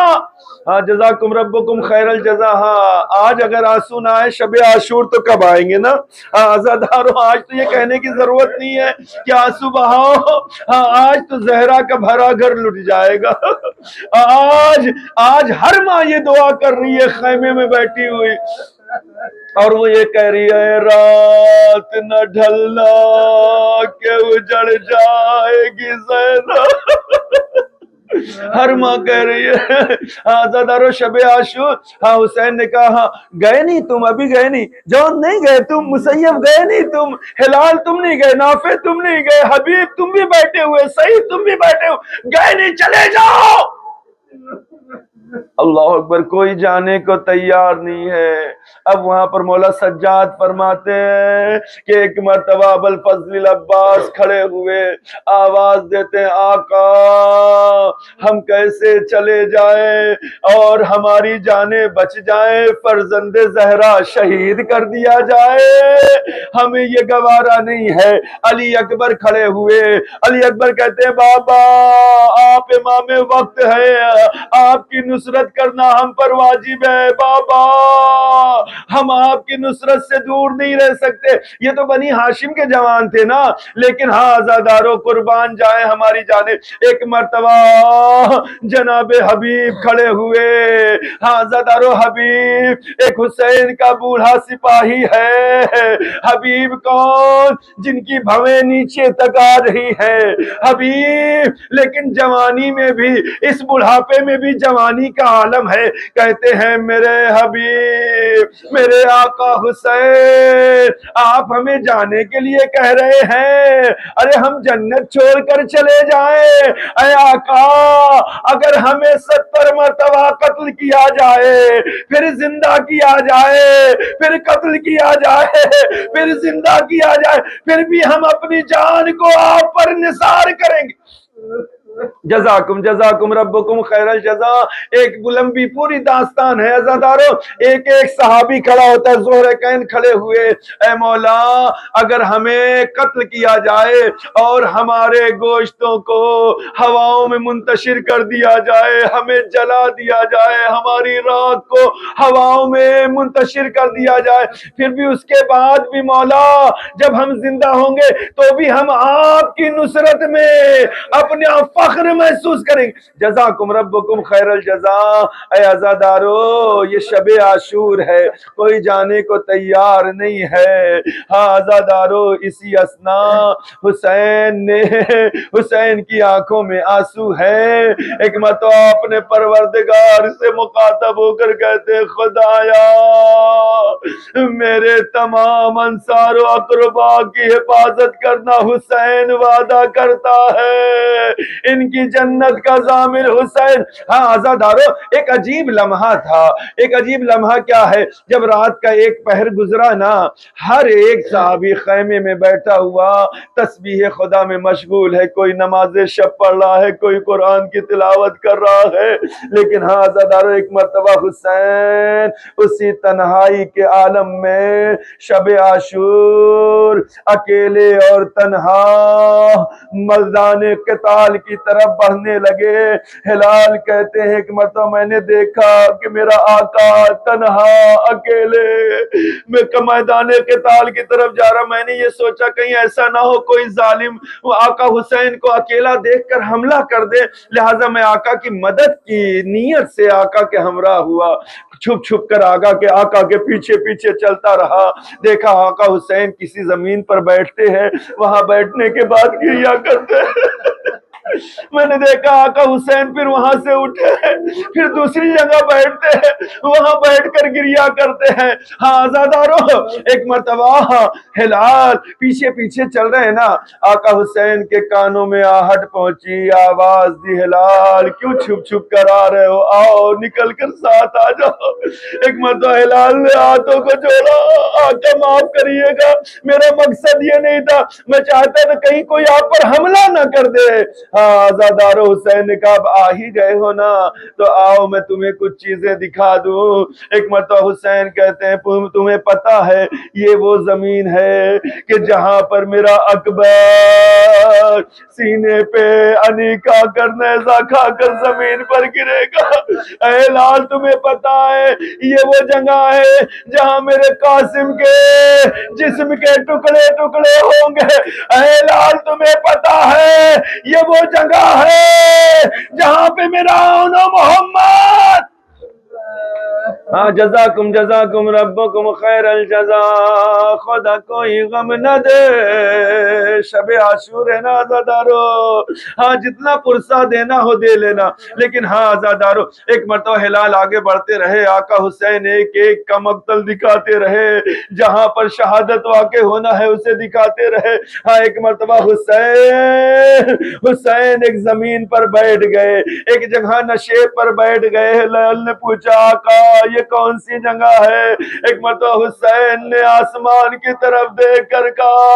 ہاں جزاکم ربکم خیر الجزا۔ ہاں آج اگر آنسو نہ آئے شب عاشور تو کب آئیں گے نا؟ ہاں عزادارو آج تو یہ کہنے کی ضرورت نہیں ہے کہ آنسو بہاؤ، ہاں آج تو زہرا کا بھرا گھر لٹ جائے گا۔ آج ہر ماں یہ دعا کر رہی ہے خیمے میں بیٹھی ہوئی، اور وہ یہ کہہ رہی ہے رات نہ ڈھلنا کہ اجڑ جائے گی زینب۔ ہر ماں کہہ رہی ہے۔ عزادارو شب عاشور، ہاں حسین نے کہا ہاں گئے نہیں تم، ابھی گئے نہیں، جون نہیں گئے تم، مسیب گئے نہیں تم، ہلال تم نہیں گئے، نافع تم نہیں گئے، حبیب تم بھی بیٹھے ہوئے، سعید تم بھی بیٹھے ہوئے، گئے نہیں، چلے جاؤ۔ اللہ اکبر، کوئی جانے کو تیار نہیں ہے۔ اب وہاں پر مولا سجاد فرماتے ہیں کہ ایک مرتبہ ابوالفضل العباس کھڑے ہوئے، آواز دیتے ہیں آقا ہم کیسے چلے جائیں اور ہماری جانیں بچ جائیں، فرزند زہرا شہید کر دیا جائے، ہمیں یہ گوارا نہیں ہے۔ علی اکبر کھڑے ہوئے، علی اکبر کہتے ہیں بابا آپ امام وقت ہے، آپ کی نصرت کرنا ہم پر واجب ہے، بابا ہم آپ کی نصرت سے دور نہیں رہ سکتے۔ یہ تو بنی ہاشم کے جوان تھے نا، لیکن ہاں عزادارو قربان جائیں ہماری جانیں۔ ایک مرتبہ جناب حبیب کھڑے ہوئے، ہاں عزادارو حبیب ایک حسین کا بوڑھا سپاہی ہے، حبیب کون؟ جن کی بھویں نیچے تک آ رہی ہے، حبیب لیکن جوانی میں بھی، اس بڑھاپے میں بھی جوانی کا عالم ہے۔ کہتے ہیں میرے حبیب، میرے آقا حسین آپ ہمیں جانے کے لیے کہہ رہے ہیں، ارے ہم جنت چھوڑ کر چلے جائیں؟ اے آقا اگر ہمیں 70 مرتبہ قتل کیا جائے، پھر زندہ کیا جائے، پھر قتل کیا جائے، پھر زندہ کیا جائے، پھر بھی ہم اپنی جان کو آپ پر نثار کریں گے۔ جزاکم ربکم خیر الجزا۔ ایک لمبی پوری داستان ہے عزادارو۔ ایک صحابی کھڑا ہوتا ہے، ذوالقرنین کھڑے ہوئے، اے مولا اگر ہمیں قتل کیا جائے اور ہمارے گوشتوں کو ہواؤں میں منتشر کر دیا جائے، ہمیں جلا دیا جائے، ہماری راکھ کو ہواؤں میں منتشر کر دیا جائے، پھر بھی اس کے بعد بھی مولا جب ہم زندہ ہوں گے تو بھی ہم آپ کی نصرت میں اپنے فخر محسوس کریں گے۔ جزاکم ربکم خیر الجزا۔ اے عزادارو یہ شب عاشور ہے، کوئی جانے کو تیار نہیں ہے۔ ہاں عزادارو اسی اسنا حسین کی آنکھوں میں آنسو ہے۔ ایک مرتبہ اپنے پروردگار سے مخاطب ہو کر کہتے خدایا میرے تمام انصار و اقربا کی حفاظت کرنا حسین وعدہ کرتا ہے، ان کی جنت کا ضامن حسین۔ ہاں عزادارو ایک عجیب لمحہ تھا، ایک عجیب لمحہ کیا ہے، جب رات کا ایک پہر گزرا نا، ہر ایک صحابی خیمے میں بیٹھا ہوا تسبیح خدا میں مشغول ہے، کوئی نماز شب پڑھ رہا ہے، کوئی قرآن کی تلاوت کر رہا ہے، لیکن ہاں عزادارو ایک مرتبہ حسین اسی تنہائی کے عالم میں شب عاشور اکیلے اور تنہا میدان قتال کی طرف بڑھنے لگے۔ ہلال کہتے ہیں کہ مرتبہ میں نے دیکھا کہ میرا آقا تنہا اکیلے میں میدان قتال کی طرف جا رہا، میں نے یہ سوچا کہیں ایسا نہ ہو کوئی ظالم آقا حسین کو اکیلا دیکھ کر حملہ کر دے، لہٰذا میں آقا کی مدد کی نیت سے آقا کے ہمراہ ہوا، چھپ چھپ کر آقا کے پیچھے پیچھے چلتا رہا۔ دیکھا آقا حسین کسی زمین پر بیٹھتے ہیں، وہاں بیٹھنے کے بعد گریا کرتے ہیں۔ میں نے دیکھا آقا حسین پھر وہاں سے اٹھے، پھر دوسری جگہ بیٹھتے ہیں، وہاں بیٹھ کر گریا کرتے ہیں۔ ہاں عزادارو، ایک مرتبہ ہلال پیچھے پیچھے چل رہے ہیں نا، آقا حسین کے کانوں میں آہٹ پہنچی، آواز دی، ہلال کیوں چھپ چھپ کر آ رہے ہو، آؤ نکل کر ساتھ آ جاؤ۔ ایک مرتبہ ہلال نے ہاتھوں کو جوڑا، آقا معاف کریے گا، میرا مقصد یہ نہیں تھا، میں چاہتا تھا کہیں کوئی آپ پر حملہ نہ کر دے۔ ہاں آزادار حسین نے کہا اب آ ہی گئے ہو نا تو آؤ میں تمہیں کچھ چیزیں دکھا دوں۔ ایک مرتبہ حسین کہتے ہیں تمہیں پتا ہے یہ وہ زمین ہے کہ جہاں پر میرا اکبر سینے پہ انیکا کر نیزہ کھا کر زمین پر گرے گا۔ اے لال تمہیں پتا ہے یہ وہ جگہ ہے جہاں میرے قاسم کے جسم کے ٹکڑے ٹکڑے ہوں گے۔ اے لال تمہیں پتا ہے یہ وہ جگہ ہے جہاں پہ میرا آنا محمد۔ ہاں جزاکم ربکم خیر الجزا، خدا کوئی غم نہ دے، شب عاشور ہے نا عزادارو، ہاں جتنا پرسہ دینا ہو دے لینا، لیکن ہاں عزادارو ایک مرتبہ ہلال آگے بڑھتے رہے، آقا حسین ایک ایک کا مقتل دکھاتے رہے، جہاں پر شہادت واقع ہونا ہے اسے دکھاتے رہے۔ ہاں ایک مرتبہ حسین ایک زمین پر بیٹھ گئے، ایک جگہ نشیب پر بیٹھ گئے۔ ہلال نے پوچھا آقا یہ کون سی جگہ ہے؟ ایک مرتبہ حسین نے آسمان کی طرف دیکھ کر کہا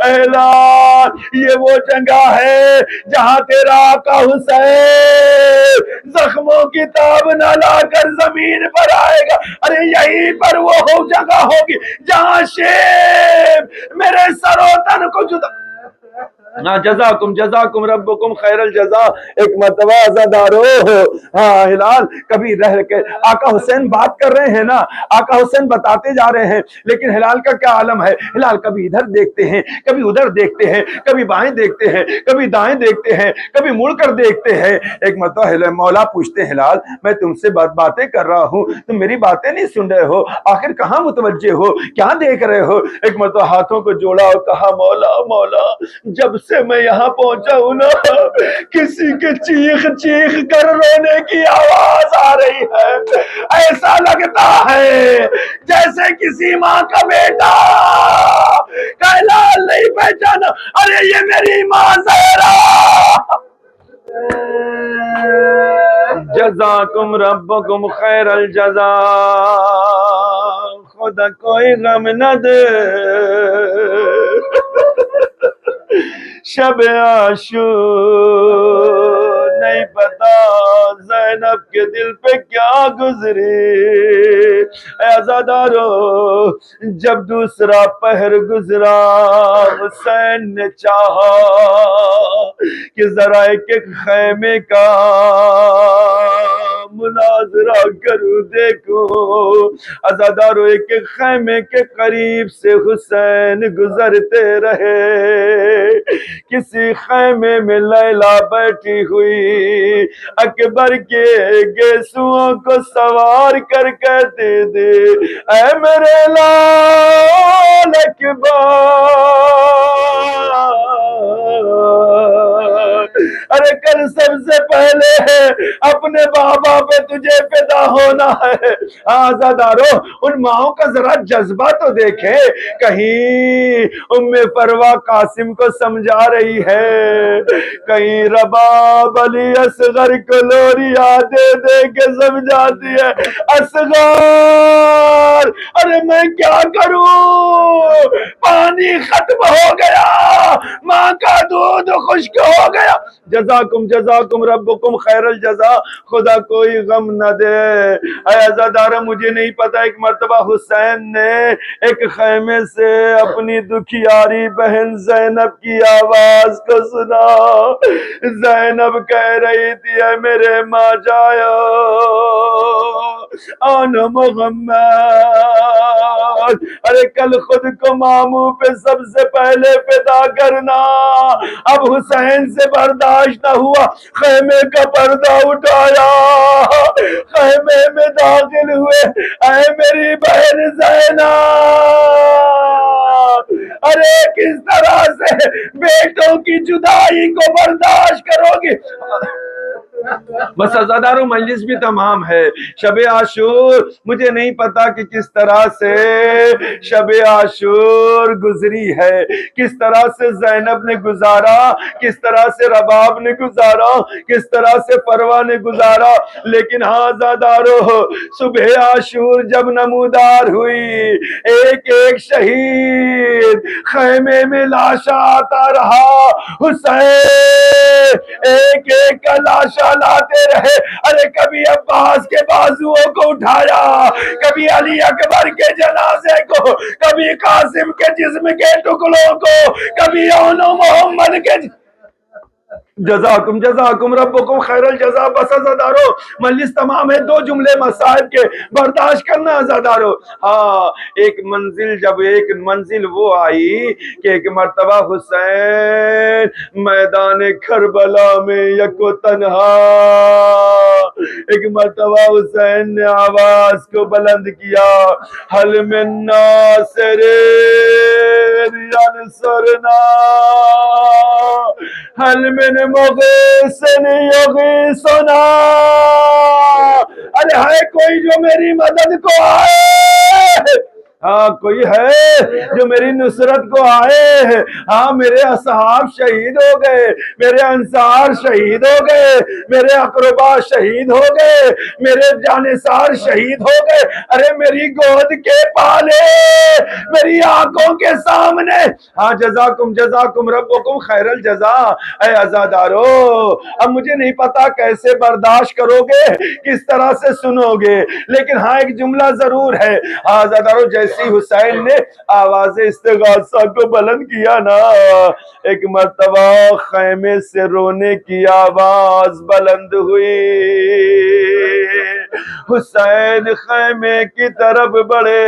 اے ہلال یہ وہ جگہ ہے جہاں تیرا آقا حسین زخموں کی تاب نہ لا کر زمین پر آئے گا۔ ارے یہیں پر وہ جگہ ہوگی جہاں شیب میرے سر و تن کو جدا۔ جزاکم ربکم خیر الجزا۔ ایک مرتبہ عزادارو، ہاں ہلال کبھی رہ کے آقا حسین بات کر رہے ہیں نا، آقا حسین بتاتے جا رہے ہیں، لیکن ہلال کا کیا عالم ہے، ہلال کبھی ادھر دیکھتے ہیں، کبھی ادھر دیکھتے ہیں، کبھی بائیں دیکھتے ہیں، کبھی دائیں دیکھتے ہیں، کبھی مڑ کر دیکھتے ہیں۔ ایک مرتبہ مولا پوچھتے ہیں ہلال میں تم سے باتیں کر رہا ہوں، تم میری باتیں نہیں سن رہے ہو، آخر کہاں متوجہ ہو، کیا دیکھ رہے ہو؟ ایک مرتبہ ہاتھوں کو جوڑا اور کہا مولا جب سے میں یہاں پہنچا ہوں نا کسی کے چیخ چیخ کر رونے کی آواز آ رہی ہے، ایسا لگتا ہے جیسے کسی ماں کا بیٹا ہلال نہیں پہچانا، ارے یہ میری ماں زہرا۔ جزاکم ربکم خیر الجزا، خدا کوئی غم نہ دے، شب عاشور نہیں پتا زینب کے دل پہ کیا گزری۔ اے عزادارو جب دوسرا پہر گزرا حسین نے چاہا کہ ذرا ایک خیمے کا مناظرہ کروں دیکھو، عزادارو ایک خیمے کے قریب سے حسین گزرتے رہے، کسی خیمے میں لیلا بیٹھی ہوئی اکبر کے گیسوؤں کو سوار کر کہتے دے اے میرے لال اکبر، ارے کل سب سے پہلے اپنے بابا پہ تجھے فدا ہونا ہے۔ آزادارو ان ماؤں کا ذرا جذبہ تو دیکھے، کہیں ام پروا قاسم کو سمجھا رہی ہے، کہیں رباب علی اصغر کو لوریاں دے دے کے سمجھاتی ہے اصغر ارے میں کیا کروں، پانی ختم ہو گیا، ماں کا دودھ خشک ہو گیا۔ جزاکم ربکم خیر الجزا، خدا کوئی غم نہ دے۔ اے عزادارہ مجھے نہیں پتا، ایک مرتبہ حسین نے ایک خیمے سے اپنی دکھیاری بہن زینب کی آواز کو سنا، زینب کہہ رہی تھی اے میرے ماں جایا آن محمد، ارے کل خود کو ماموں پہ سب سے پہلے فدا کرنا، اب حسین سے برداشت نہ ہوا، خیمے کا پردہ اٹھایا، خیمے میں داخل ہوئے، اے میری بہن زینب ارے کس طرح سے بیٹوں کی جدائی کو برداشت کرو گے؟ بس عزادارو مجلس بھی تمام ہے. شب عاشور مجھے نہیں پتا کہ کس طرح سے شب عاشور گزری ہے، کس طرح سے زینب نے گزارا، کس طرح سے رباب نے گزارا، کس طرح سے پروہ نے گزارا. لیکن ہاں عزادارو صبح عاشور جب نمودار ہوئی، ایک ایک شہید خیمے میں لاشا آتا رہا. حسین ایک ایک کا لاشا لاتے رہے. ارے کبھی عباس کے بازوؤں کو اٹھایا، کبھی علی اکبر کے جنازے کو، کبھی قاسم کے جسم کے ٹکڑوں کو، کبھی اون محمد کے جزاکم ربکم خیر الجزا. بس عزادارو مجلس تمام ہے. دو جملے مصائب کے برداشت کرنا عزادارو. ہاں ایک منزل وہ آئی کہ ایک مرتبہ حسین میدان کربلا میں یک و تنہا، ایک مرتبہ حسین نے آواز کو بلند کیا، حل من ناصر ینصرنا، حل من مغیث یغیثنا. ارے ہے کوئی جو میری مدد کو آئے؟ ہاں کوئی ہے جو میری نصرت کو آئے؟ ہاں میرے اصحاب شہید ہو گئے، میرے انصار شہید ہو گئے، میرے اقربا شہید ہو گئے، میرے جانثار شہید ہو گئے. ارے میری گود کے پالے میری آنکھوں کے سامنے. ہاں جزاکم ربکم خیر الجزا. اے عزادارو اب مجھے نہیں پتا کیسے برداشت کرو گے، کس طرح سے سنو گے، لیکن ہاں ایک جملہ ضرور ہے. عزادارو جیسی حسین نے آواز استغاثہ کو بلند کیا نا، ایک مرتبہ خیمے سے رونے کی آواز بلند ہوئی. حسین خیمے کی طرف بڑھے،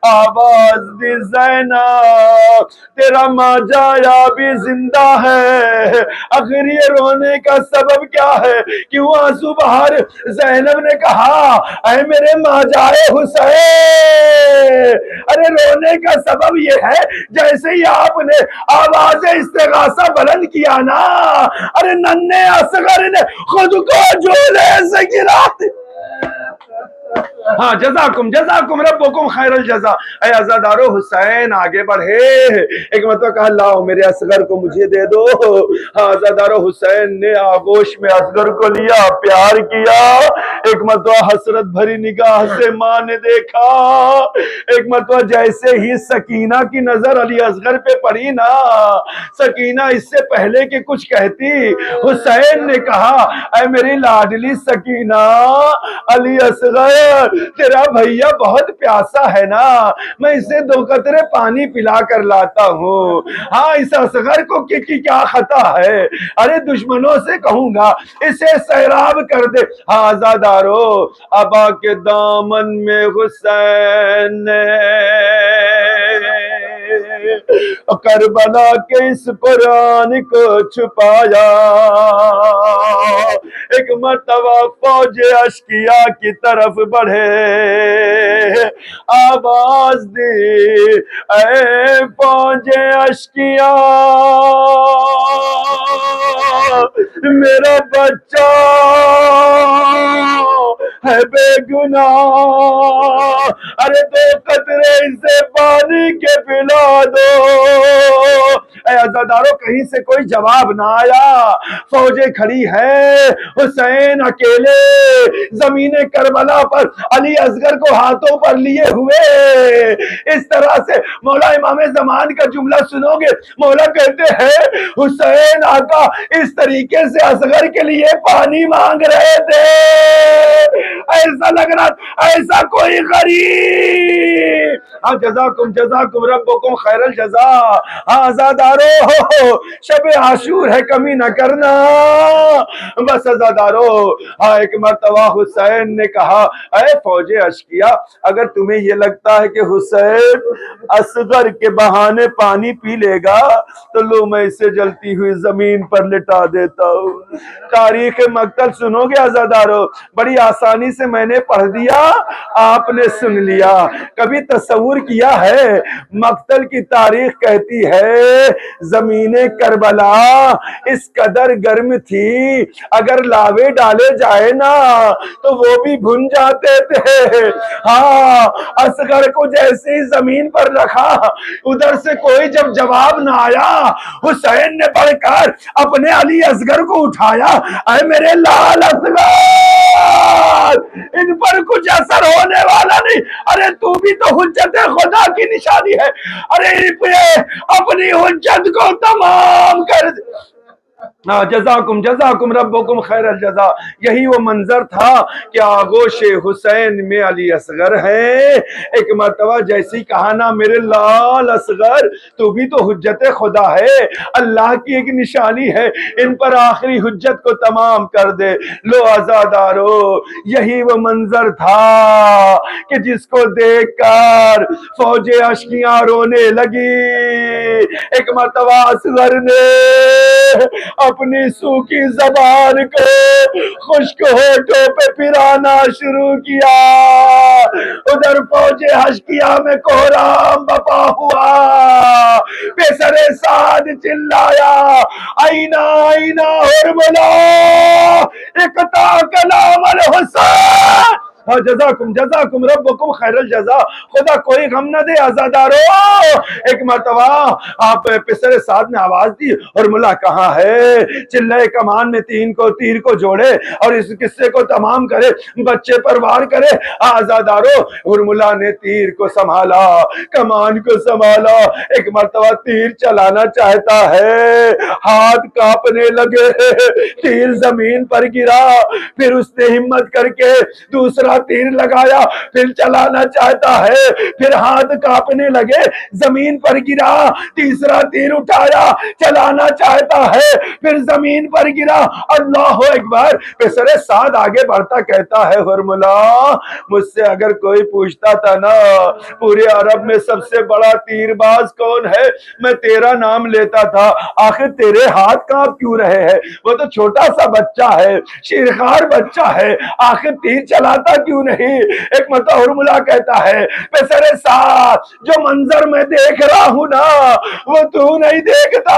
آواز دی زینب تیرا ماں جایا بھی زندہ ہے. آخر یہ رونے کا سبب کیا ہے؟ کیوں آنسو بہار؟ زینب نے کہا اے میرے ماں جائے حسین، ارے رونے کا سبب یہ ہے جیسے ہی آپ نے آواز استغاثہ بلند کیا نا، ارے ننھے اصغر نے خود کو جھولے سے گرا. ہاں جزاکم ربکم خیر الجزا. اے عزادارو حسین آگے بڑھے، ایک مرتبہ کہا لاؤ میرے اصغر کو مجھے دے دو. ہاں عزادارو حسین نے آغوش میں اصغر کو لیا، پیار کیا. ایک مرتبہ حسرت بھری نگاہ سے ماں نے دیکھا. ایک مرتبہ جیسے ہی سکینہ کی نظر علی اصغر پہ پڑی نا، سکینہ اس سے پہلے کہ کچھ کہتی حسین نے کہا اے میری لاڈلی سکینہ، علی اصغر تیرا بھیا بہت پیاسا ہے نا، میں اسے 2 قطرے پانی پلا کر لاتا ہوں. ہاں اس اصغر کو کی کیا خطا ہے؟ ارے دشمنوں سے کہوں گا اسے سیراب کر دے. ہاں عزادارو ابا کے دامن میں حسین نے کربلا کے اس قرآن کو چھپایا. ایک مرتبہ فوج اشکیا کی طرف بڑھے، آواز دی اے فوج اشکیا میرا بچہ ہے بے گناہ، ارے 2 قطرے اسے پانی کے پلا دو. اے عزادارو کہیں سے کوئی جواب نہ آیا. فوجیں کھڑی ہے، حسین اکیلے زمین کربلا پر علی اصغر کو ہاتھوں پر لیے ہوئے. اس طرح سے مولا امام زمان کا جملہ سنو گے، مولا کہتے ہیں حسین آقا اس طریقے سے اصغر کے لیے پانی مانگ رہے تھے، ایسا لگ رہا ایسا کوئی غریب. ہاں جزاکم ربکم خیر الجزا. ہاں عزادارو شب عاشور ہے، کمی نہ کرنا. بس عزادارو ہاں ایک مرتبہ حسین نے کہا اے فوج اشکیا اگر تمہیں یہ لگتا ہے کہ حسین اصغر کے بہانے پانی پی لے گا تو لو میں اسے جلتی ہوئی زمین پر لٹا دیتا ہوں. تاریخ مقتل سنو گے عزادارو، بڑی آسانی سے میں نے پڑھ دیا آپ نے سن لیا۔ کبھی تصور کیا ہے مقتل کی تاریخ کہتی ہے زمین کربلا اس قدر گرم تھی اگر لاوے ڈالے جائے نا تو وہ بھی بھن جاتے تھے۔ ہاں اصغر کو جیسے ہی زمین پر رکھا ادھر سے کوئی جب جواب نہ آیا حسین نے بڑھ کر اپنے علی اصغر کو اٹھایا، اے میرے لال اصغر ان پر کچھ اثر ہونے والا نہیں، ارے تو بھی تو حجت خدا کی نشانی ہے، ارے اپنی حجت کو تمام کر دے۔ جزاکم ربکم خیر الجزا۔ یہی وہ منظر تھا کہ آغوش حسین میں علی اصغر ہے۔ ایک مرتبہ جیسی کہا نا میرے لال اصغر تو بھی تو حجت خدا ہے، اللہ کی ایک نشانی ہے، ان پر آخری حجت کو تمام کر دے۔ لو عزادارو یہی وہ منظر تھا کہ جس کو دیکھ کر فوج اشکیاں رونے لگی۔ ایک مرتبہ اصغر نے اپنی سوکھی زبان کو خشک ہونٹوں پہ پھرانا شروع کیا، ادھر فوج اشکیاء میں کوہرام بپا ہوا۔ پیسر سعد چلایا آئینہ آئینہ حرملا اقطع کلام الحسین۔ جزاکم ربکم خیر الجزا۔ خدا کوئی غم نہ دے عزادارو۔ ایک مرتبہ آپ پسر سعد نے آواز دی حرملہ کہاں ہے؟ چلے کمان میں تیر کو جوڑے اور اس قصے کو تمام کرے، بچے پر وار کرے۔ عزادارو حرملہ نے تیر کو سنبھالا، کمان کو سنبھالا، ایک مرتبہ تیر چلانا چاہتا ہے، ہاتھ کانپنے لگے، تیر زمین پر گرا، پھر اس نے ہمت کر کے دوسرا تیر لگایا، پھر چلانا چاہتا ہے، پھر ہاتھ کانپنے لگے، زمین پر گرا، تیسرا تیر اٹھایا، چلانا چاہتا ہے، پھر زمین پر گرا۔ اللہ اکبر۔ پسر سعد آگے بڑھتا کہتا ہے حرملہ مجھ سے اگر کوئی پوچھتا تھا نا پورے عرب میں سب سے بڑا تیر باز کون ہے میں تیرا نام لیتا تھا، آخر تیرے ہاتھ کانپ کیوں رہے ہیں؟ وہ تو چھوٹا سا بچہ ہے، شیرخوار بچہ ہے، آخر تیر چلاتا کیوں نہیں؟ ایک مرتبہ حرملہ کہتا ہے پسر سعد جو منظر میں دیکھ رہا ہوں نا وہ تو نہیں دیکھتا،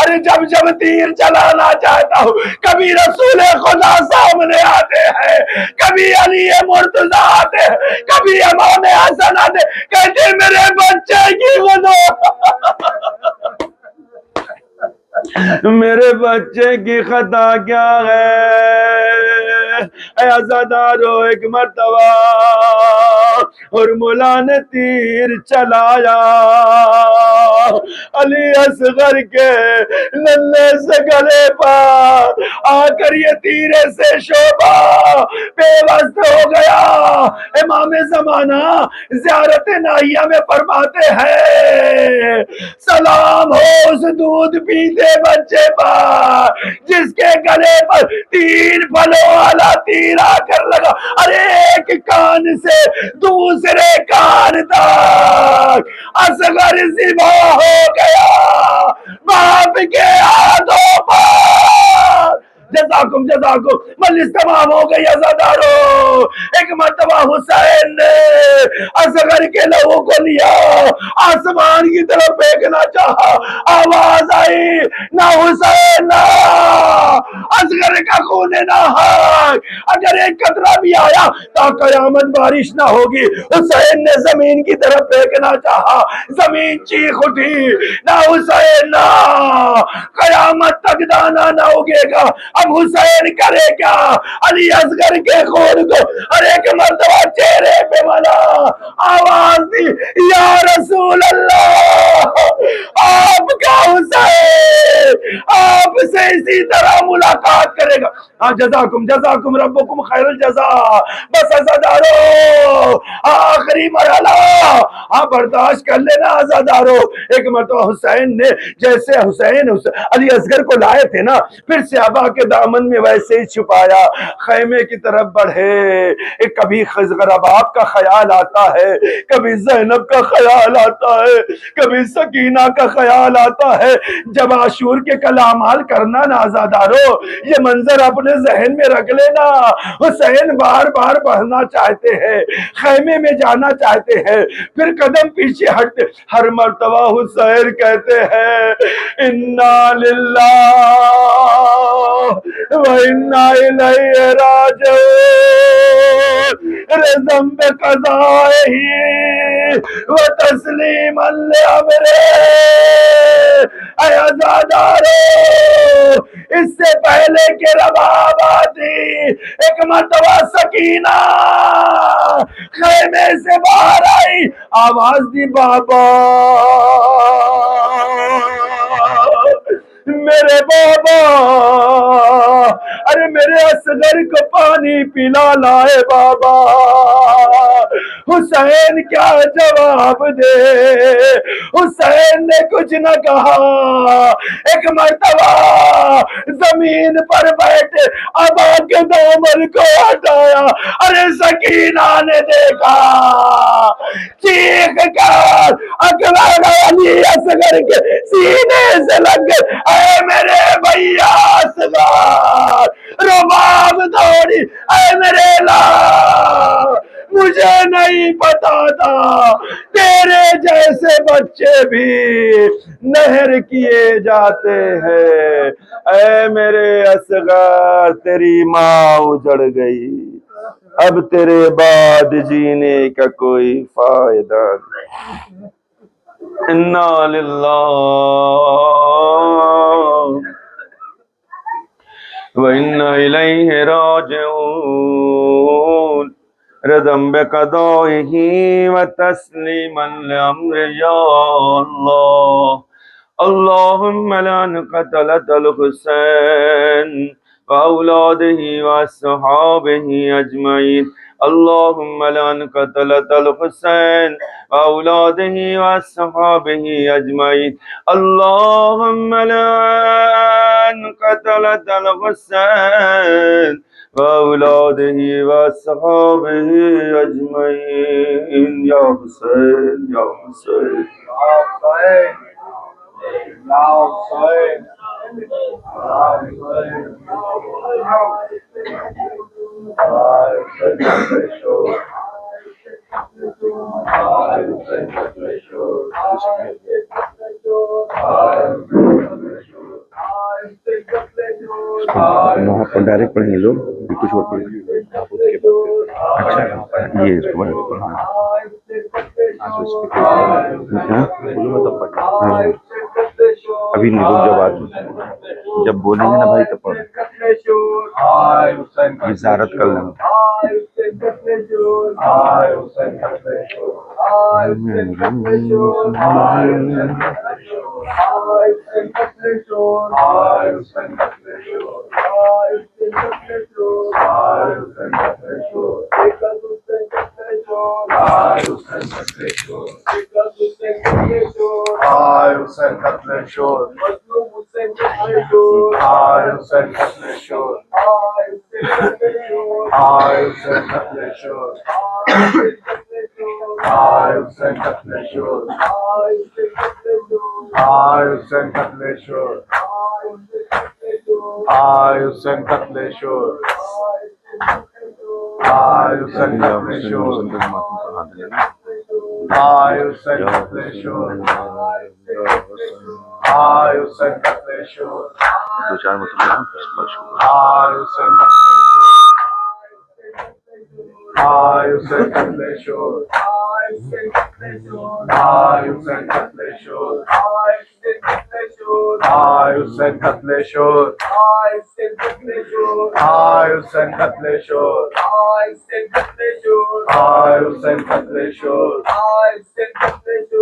ارے جب جب تیر چلانا چاہتا ہوں کبھی رسول خدا سامنے آتے ہیں، کبھی علی مرتضی آتے ہیں، کبھی امام حسن آتے، کہتے میرے بچے کی خدا میرے بچے کی خطا کیا ہے؟ اے عزادارو ایک مرتبہ حرملہ نے تیر چلایا، علی اصغر کے نلے سے گلے پر آ کر یہ تیرے سے شعبہ پیوست ہو گیا۔ امام زمانہ زیارت نائیہ میں فرماتے ہیں سلام ہو اس دودھ پیتے بچے پر جس کے گلے پر 3 پھلوں والا تیر آ کر لگا، ارے ایک کان سے دوسرے کان تک اصغر ذبح ہو گیا باپ کے ہاتھوں پر۔ جزاکم مجلس تمام ہو گئی عزادارو۔ ایک مرتبہ حسین نے اصغر کے لہو کو لیا، آسمان کی طرف پھینکنا چاہا، آواز آئی نہ حسین نہ، اصغر کا خون نہ ہے، اگر ایک قطرہ بھی آیا تا قیامت بارش نہ ہوگی۔ حسین نے زمین کی طرف پھینکنا چاہا، زمین چیخ اٹھی نہ حسین نہ، قیامت تک دانا نہ اگے گا۔ اب حسین کرے کیا؟ علی اصغر کے خون کو اور ایک مرتبہ چہرے پہ ملا، آواز دی یا رسول اللہ آپ کا حسین آپ سے اسی طرح ملاقات کرے گا۔ جزاکم ربکم خیر الجزا۔ بس عزادارو آخری مرحلہ آپ برداشت کر لینا عزادارو۔ ایک مرتبہ حسین نے جیسے حسین علی اصغر کو لائے تھے نا، پھر صحابہ کے دامن میں ویسے ہی چھپایا، خیمے کی طرف بڑھے۔ کبھی رباب کا خیال آتا ہے، کبھی زینب کا خیال آتا ہے، کبھی سکینہ کا خیال آتا ہے۔ جب عاشور کے کلامال کرنا نا عزادارو، یہ منظر اپنے ذہن میں رکھ لینا۔ حسین بار بار بڑھنا چاہتے ہیں، خیمے میں جانا چاہتے ہیں، پھر قدم پیچھے ہٹتے، ہر مرتبہ حسین کہتے ہیں انا للہ و انا الیہ راجعون، رضم بقضائہ و تسلیما لامرہ۔ اے عزادارو، اس سے پہلے کہ رباب آتی، ایک مرتبہ سکینہ خیمے سے باہر آئی، آواز دی بابا میرے بابا، ارے میرے اصغر کو پانی پلا لائے بابا۔ حسین کیا جواب دے؟ حسین نے کچھ نہ کہا۔ ایک مرتبہ زمین پر بیٹھے ابا کے دامن کو ہٹایا، ارے سکینہ نے دیکھا، چیخ کر اکبر علی اصغر کے سینے سے لگ گئے، اے میرے بھیا اصغر، رباب دوڑی، اے میرے لا، مجھے نہیں پتا تھا تیرے جیسے بچے بھی نہر کیے جاتے ہیں۔ اے میرے اصغر، تیری ماں اجڑ گئی، اب تیرے بعد جینے کا کوئی فائدہ نہیں۔ انا للہ وَإِنَّا إِلَيْهِ راجعون، رضا بقضائه وتسليما لأمر يا الله۔ اللهم لعن قتلة الحسين وأولاده وأصحابه أجمعين، اللهم لعن قتلة الحسين وأولاده وأصحابه أجمعين، اللهم لعن قتلة الحسين وأولاده وأصحابه أجمعين۔ يا حسين يا حسين وہاں پر ڈائریکٹ پڑھیں گے لوگ، کچھ اور پڑھیں گے۔ اچھا یہ اس کو ابھی نہیں، رک جب آدمی جب بولیں گے نا بھائی تو پڑھ وزارت کر لیں۔ دو چار مطلب یہ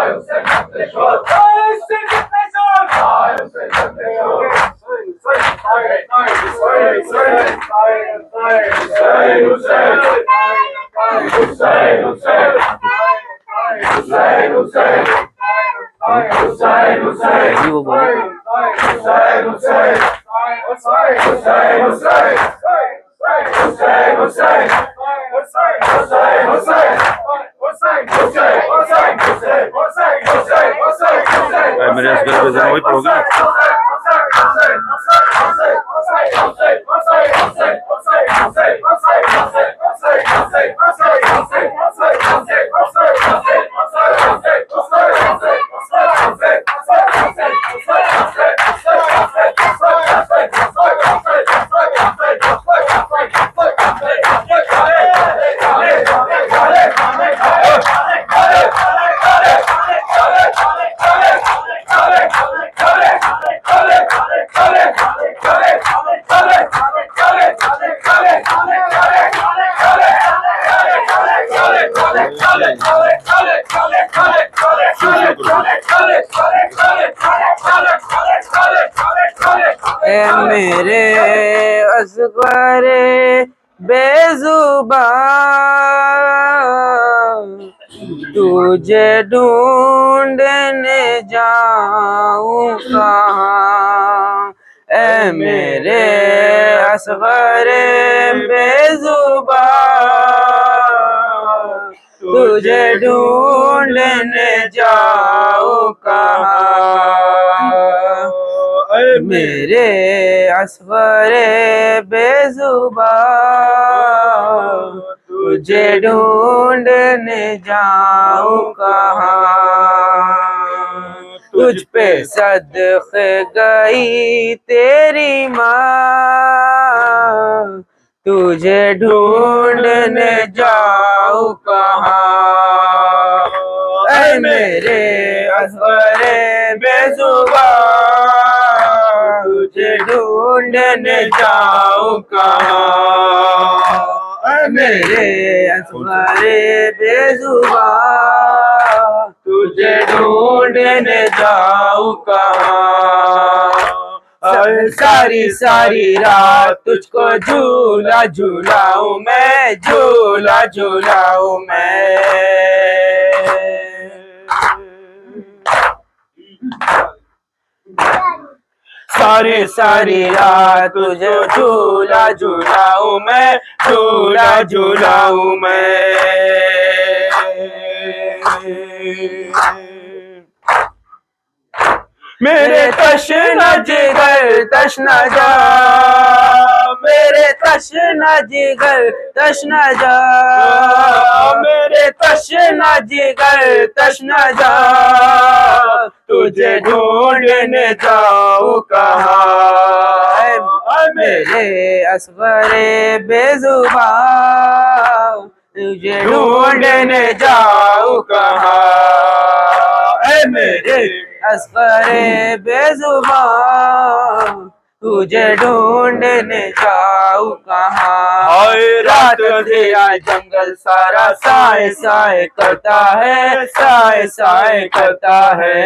میرے اصغر وہ بولے میرے اصغر پہ ذرا وہی پڑھو گے اے میرے اصغر بے زبان تجھے ڈھونڈنے جاؤں کہاں اے میرے اصغر بے زبان تجھے ڈھونڈنے جاؤں کہاں، اے میرے اصغر بے زبان تجھے ڈھونڈنے جاؤں کہاں، تجھ پہ صدقے گئی تیری ماں، تجھے ڈھونڈنے جاؤں کہاں، اے میرے اصغر بے زبان تجھے ڈھونڈنے جاؤں کہاں، اے میرے اصغر بے زبان تجھے ڈھونڈنے جاؤں کہاں، ساری ساری رات تجھ کو جھولا جھولاؤں میں، جھولا جھولاؤں میں، ساری ساری رات تجھے جھولا جھولاؤں میں، جھولا جھولاؤں میں، میرے تشنہ جگر تشنہ جا، میرے تشنہ جگر تشنہ جا، میرے تشنہ جگر تشنہ جا، تجھے ڈھونڈنے جاؤں کہاں، اے میرے اصغر بے زبان تجھے ڈھونڈنے جاؤں کہاں، اے میرے اصغر بے زبان تجھے ڈھونڈنے جاؤں کہاں، رات اندھیرا جنگل سارا سائے سائے کرتا ہے، سائے سائے کرتا ہے،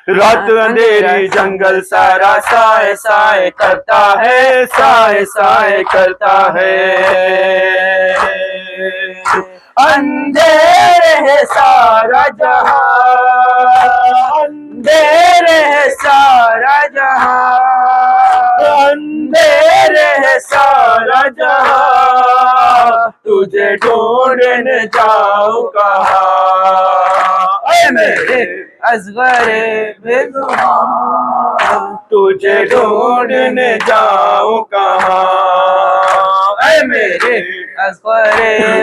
رات اندھیری جنگل سارا سائے سائے کرتا ہے، سائے سائے کرتا ہے، اندھیرے ہے سارا جہاں، اندھیرے ہے سارا جہاں، اندھیرے ہے سارا جہاں، تجھے ڈھونڈنے جاؤں کہاں، اے میرے اصغر بے زبان تجھے ڈھونڈنے جاؤں کہاں، اے میرے اصغر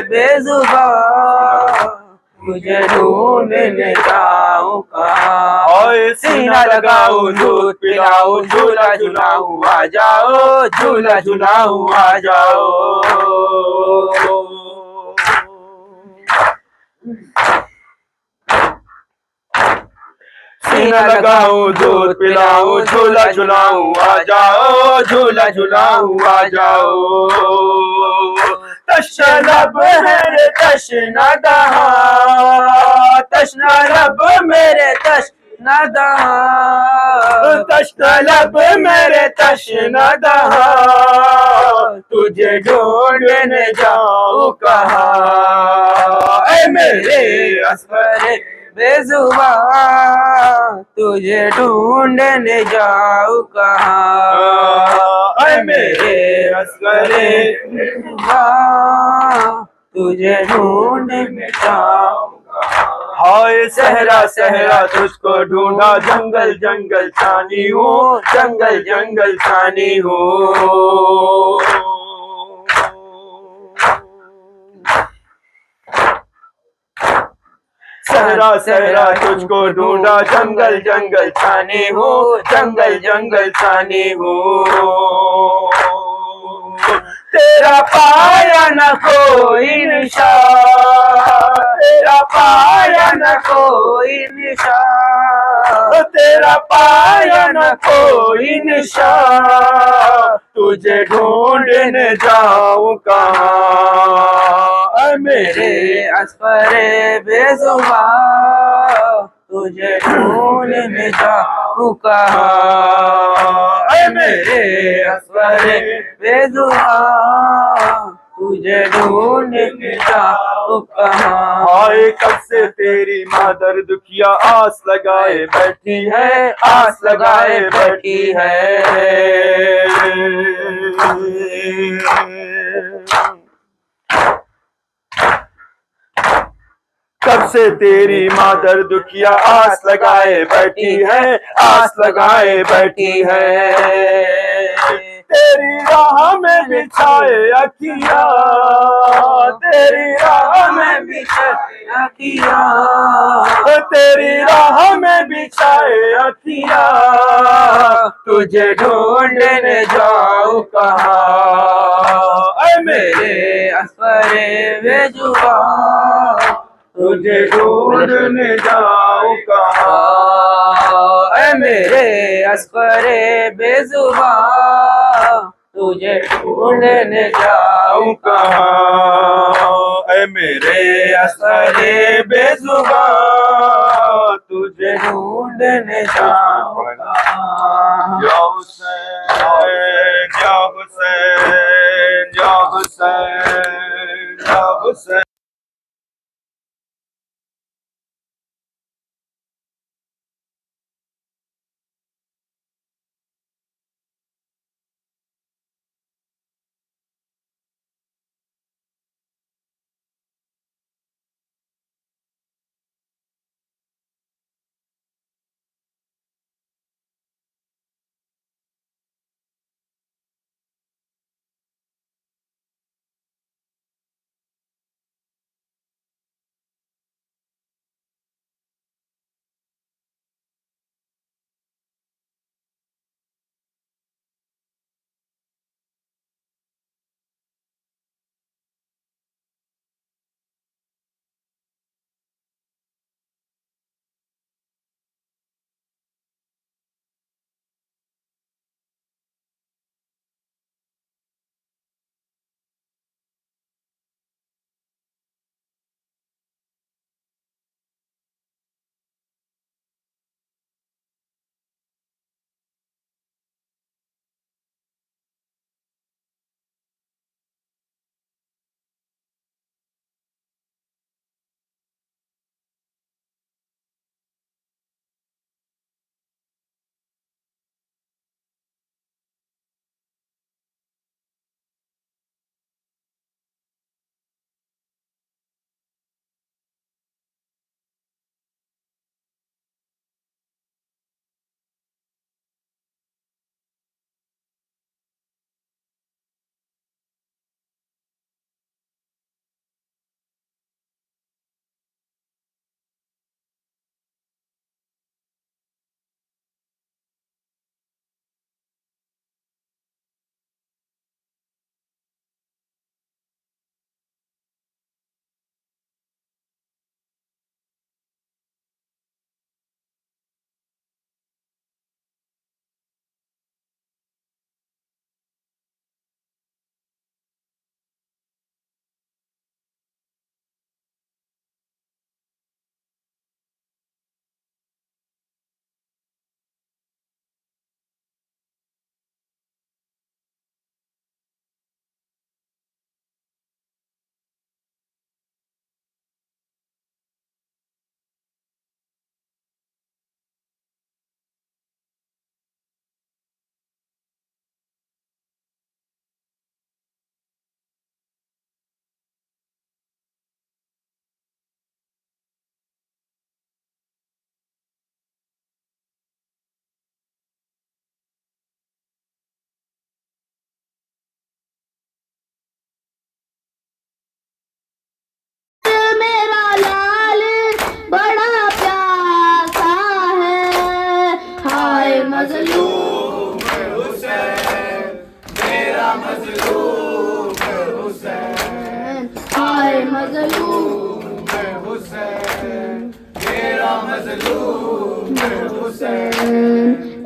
بے زبان تجھے ڈھونڈنے جاؤں کہاں، سینہ لگاؤں دودھ پلاؤں جھولا جھولاؤں آ جاؤ، جھولا جھولاؤں آ جاؤ، سینہ لگاؤں دودھ پلاؤں جھولا جھولاؤں آ جاؤ، جھولا جھولاؤں آ جاؤ، تشنہ لب میرے تشنہ دہاں، تشنہ لب میرے تشنہ دہاں، تشنہ لب میرے تشنہ دہاں، تجھے ڈھونڈنے جاؤں کہاں، اے میرے اصغر بے زبان تجھے ڈھونڈنے جاؤں کہاں، اے میرے اصغر بے زبان تجھے ڈھونڈنے جاؤں کہاں، ہائے صحرا صحرا تجھ کو ڈھونڈا، جنگل جنگل چھانی ہوں، جنگل جنگل چھانی ہوں، صحرا صحرا تجھ کو ڈھونڈا، جنگل جنگل چھانی ہوں، جنگل جنگل چھانی ہوں، تیرا پایا نہ کوئی نشان، تیرا پایا نہ کوئی نشان، تیرا پایا نہ کوئی نشان، تجھے ڈھونڈنے جاؤں کہاں، اے میرے اصغر بے زبان تجھے ڈھونڈنے جاؤں کہاں، اے میرے اصغر بے زبان تجھے ڈھونڈنے جاؤں کہاں، ہائے کب سے تیری مادر دکھیا آس لگائے بیٹھی ہے، آس لگائے بیٹھی ہے، کب سے تیری ماں درد کیا آس لگائے بیٹھی ہے، آس لگائے بیٹھی ہے، تیری راہ میں بچھائے اکھیاں، تیری راہ میں بچھائے اکھیاں، تیری راہ میں بچھائے اکھیاں، تجھے ڈھونڈنے جاؤں کہاں، اے میرے اسفر بے زبان، تجھے ڈھونڈنے جاؤں کہاں، اے میرے اسفر بے زبان، تجھے ڈھونڈنے جاؤں کہاں، اے میرے اسفر بے زبان، تجھے ڈھونڈنے جاؤں کہاں، یا حسین یا حسین یا حسین یا حسین۔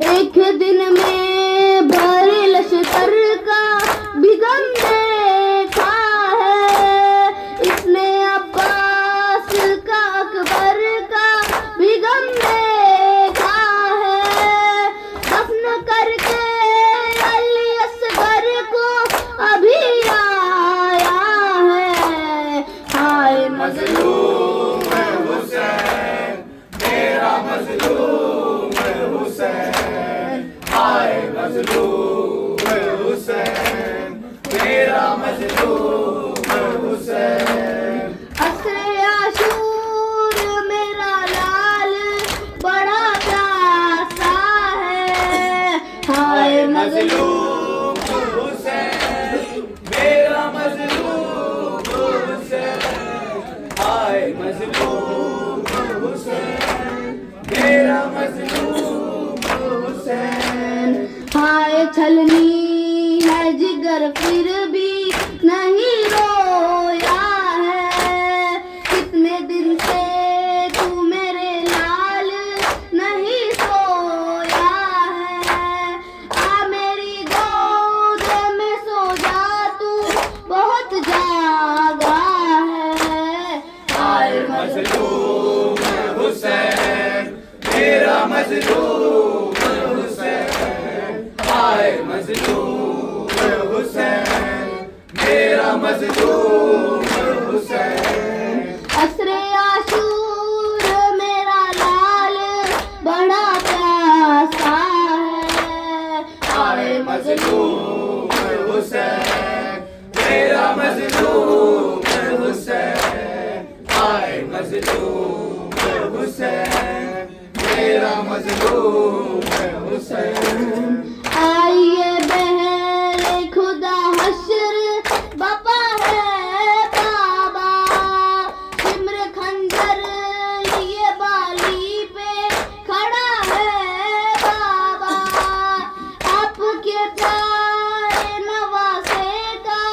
ایک دن میں بھر لشکر کا بھی غم دیکھا ہے، اس نے عباس کا اکبر کا بھی غم دیکھا ہے، دفن کر کے علی اصغر کو ابھی آیا ہے، ہائے مظلوم ہے حسین، میرا مظلوم ہے حسین، ہائے مظلوم حسین، میرا مظلوم حسین، ہائے مظلوم حسین، میرا مظلوم حسین. ہائے چھلنی ہے جگر پھر بھی نہیں رویا ہے، کتنے دن سے تو میرے لال نہیں سویا ہے، آ میری گود میں سو جا تو بہت جاگا ہے. ہائے مظلوم حسین، میرا مظلوم حسین، ہائے مظلوم حسین، میرا مظلوم حسین. عصر عاشور میرا لال بڑا پیاسا ہے، ہائے مظلوم حسین، میرا مظلوم حسین، ہائے مظلوم حسین، میرا مظلوم حسین. آئیے بہر خدا حشر بپا ہے بابا، سمر خنجر لیے بالی پہ کھڑا ہے بابا، آپ کے پیارے نواسے کا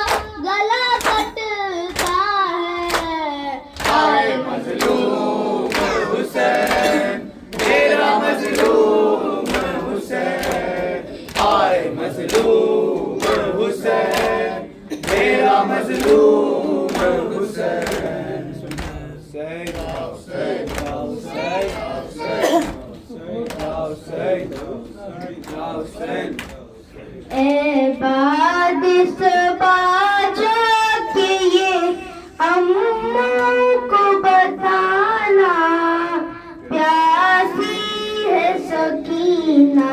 گلا کٹتا ہے. ہائے مظلوم حسین، میرا مظلوم حسین، ہائے مظلوم حسین، میرا مظلوم حسین. اے باد باجا کے یہ اموں کو بتانا، پیاسی ہے سکینہ.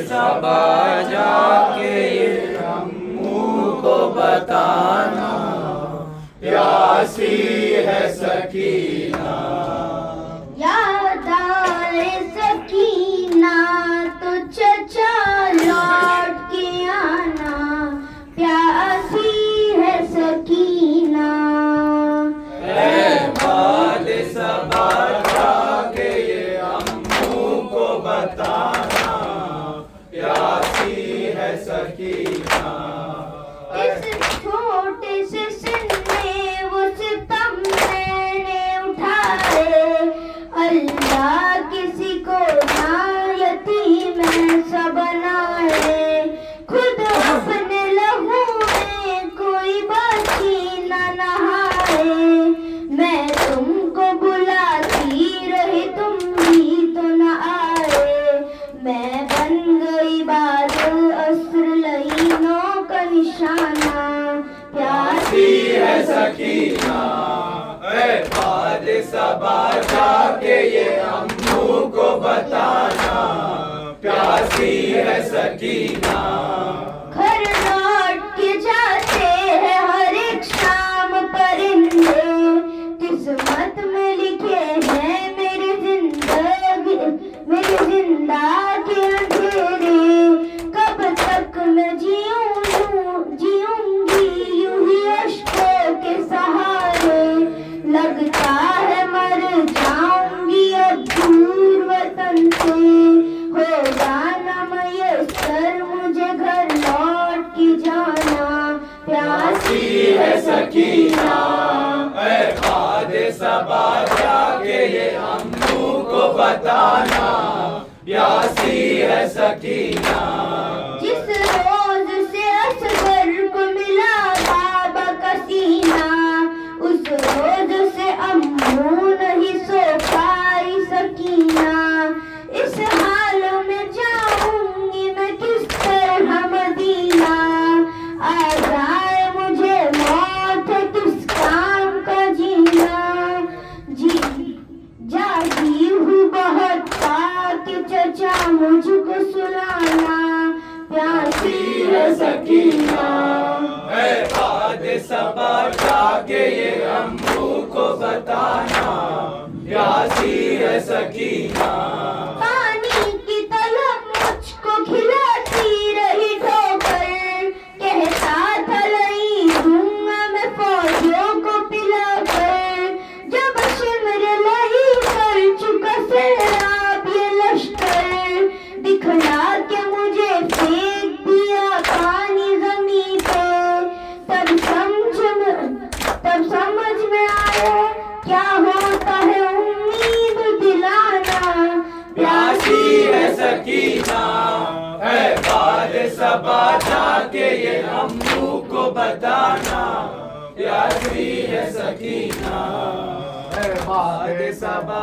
صبا جا کے یہ اموں کو بتانا، پیاسی ہے سکینہ. یاد آئے سکینہ تو چچا لوٹ کے آنا، پیاسی ہے سکینہ. اے باد صبا جا کے یہ اموں کو بتانا، پیاسی ہے سکینہ. اس چھوٹے سے سن میں وہ ستم میں نے اٹھائے، اللہ کسی کو نہ یتیم ایسا بنائے، خود اپنے لہو میں کوئی باقی نہ نہائے. میں تم کو بلاتی رہی تم بھی تو نہ آئے، میں بن گئی بادل عصر لئینوں کا نشانہ، پیاسی ہے سکینہ. اے باد صبا جا کے یہ اموں کو بتانا، پیاسی ہے سکینہ. گھر لوٹ کے جاتے ہیں ہر ایک شام پرندے، قسمت میں لکھے ہیں میری زندگی میری زندہ کے اندھیرے، کب تک میں جیوں گی یوں ہی اشکوں کے سہارے، لگتا ہے مر جاؤں گی اب دور وطن سے، ہو جانا میسر مجھے گھر لوٹ کے جانا، پیاسی ہے سکینہ. اے باد صبا جا کے یہ اموں کو بتانا، پیاسی ہے سکینہ. جس روز سے اصغر کو ملا بابا کا سینہ، اس روز سے اموں نہیں سو پائی سکینہ. اس حال میں جاؤں گی میں کس طرح مدینہ، آ جائے مجھے موت ہے کس کام کا جینا. جاگی ہوں بہت تاکہ چچا مجھ کو سلانا، پیاسی ہے سکینہ. اے باد صبا جا کے یہ اموں کو بتانا، پیاسی ہے سکینہ. پانی کی طلب صبا جا کے یہ امو کو بتانا پیاری ہے سکینہ، اے باد صبا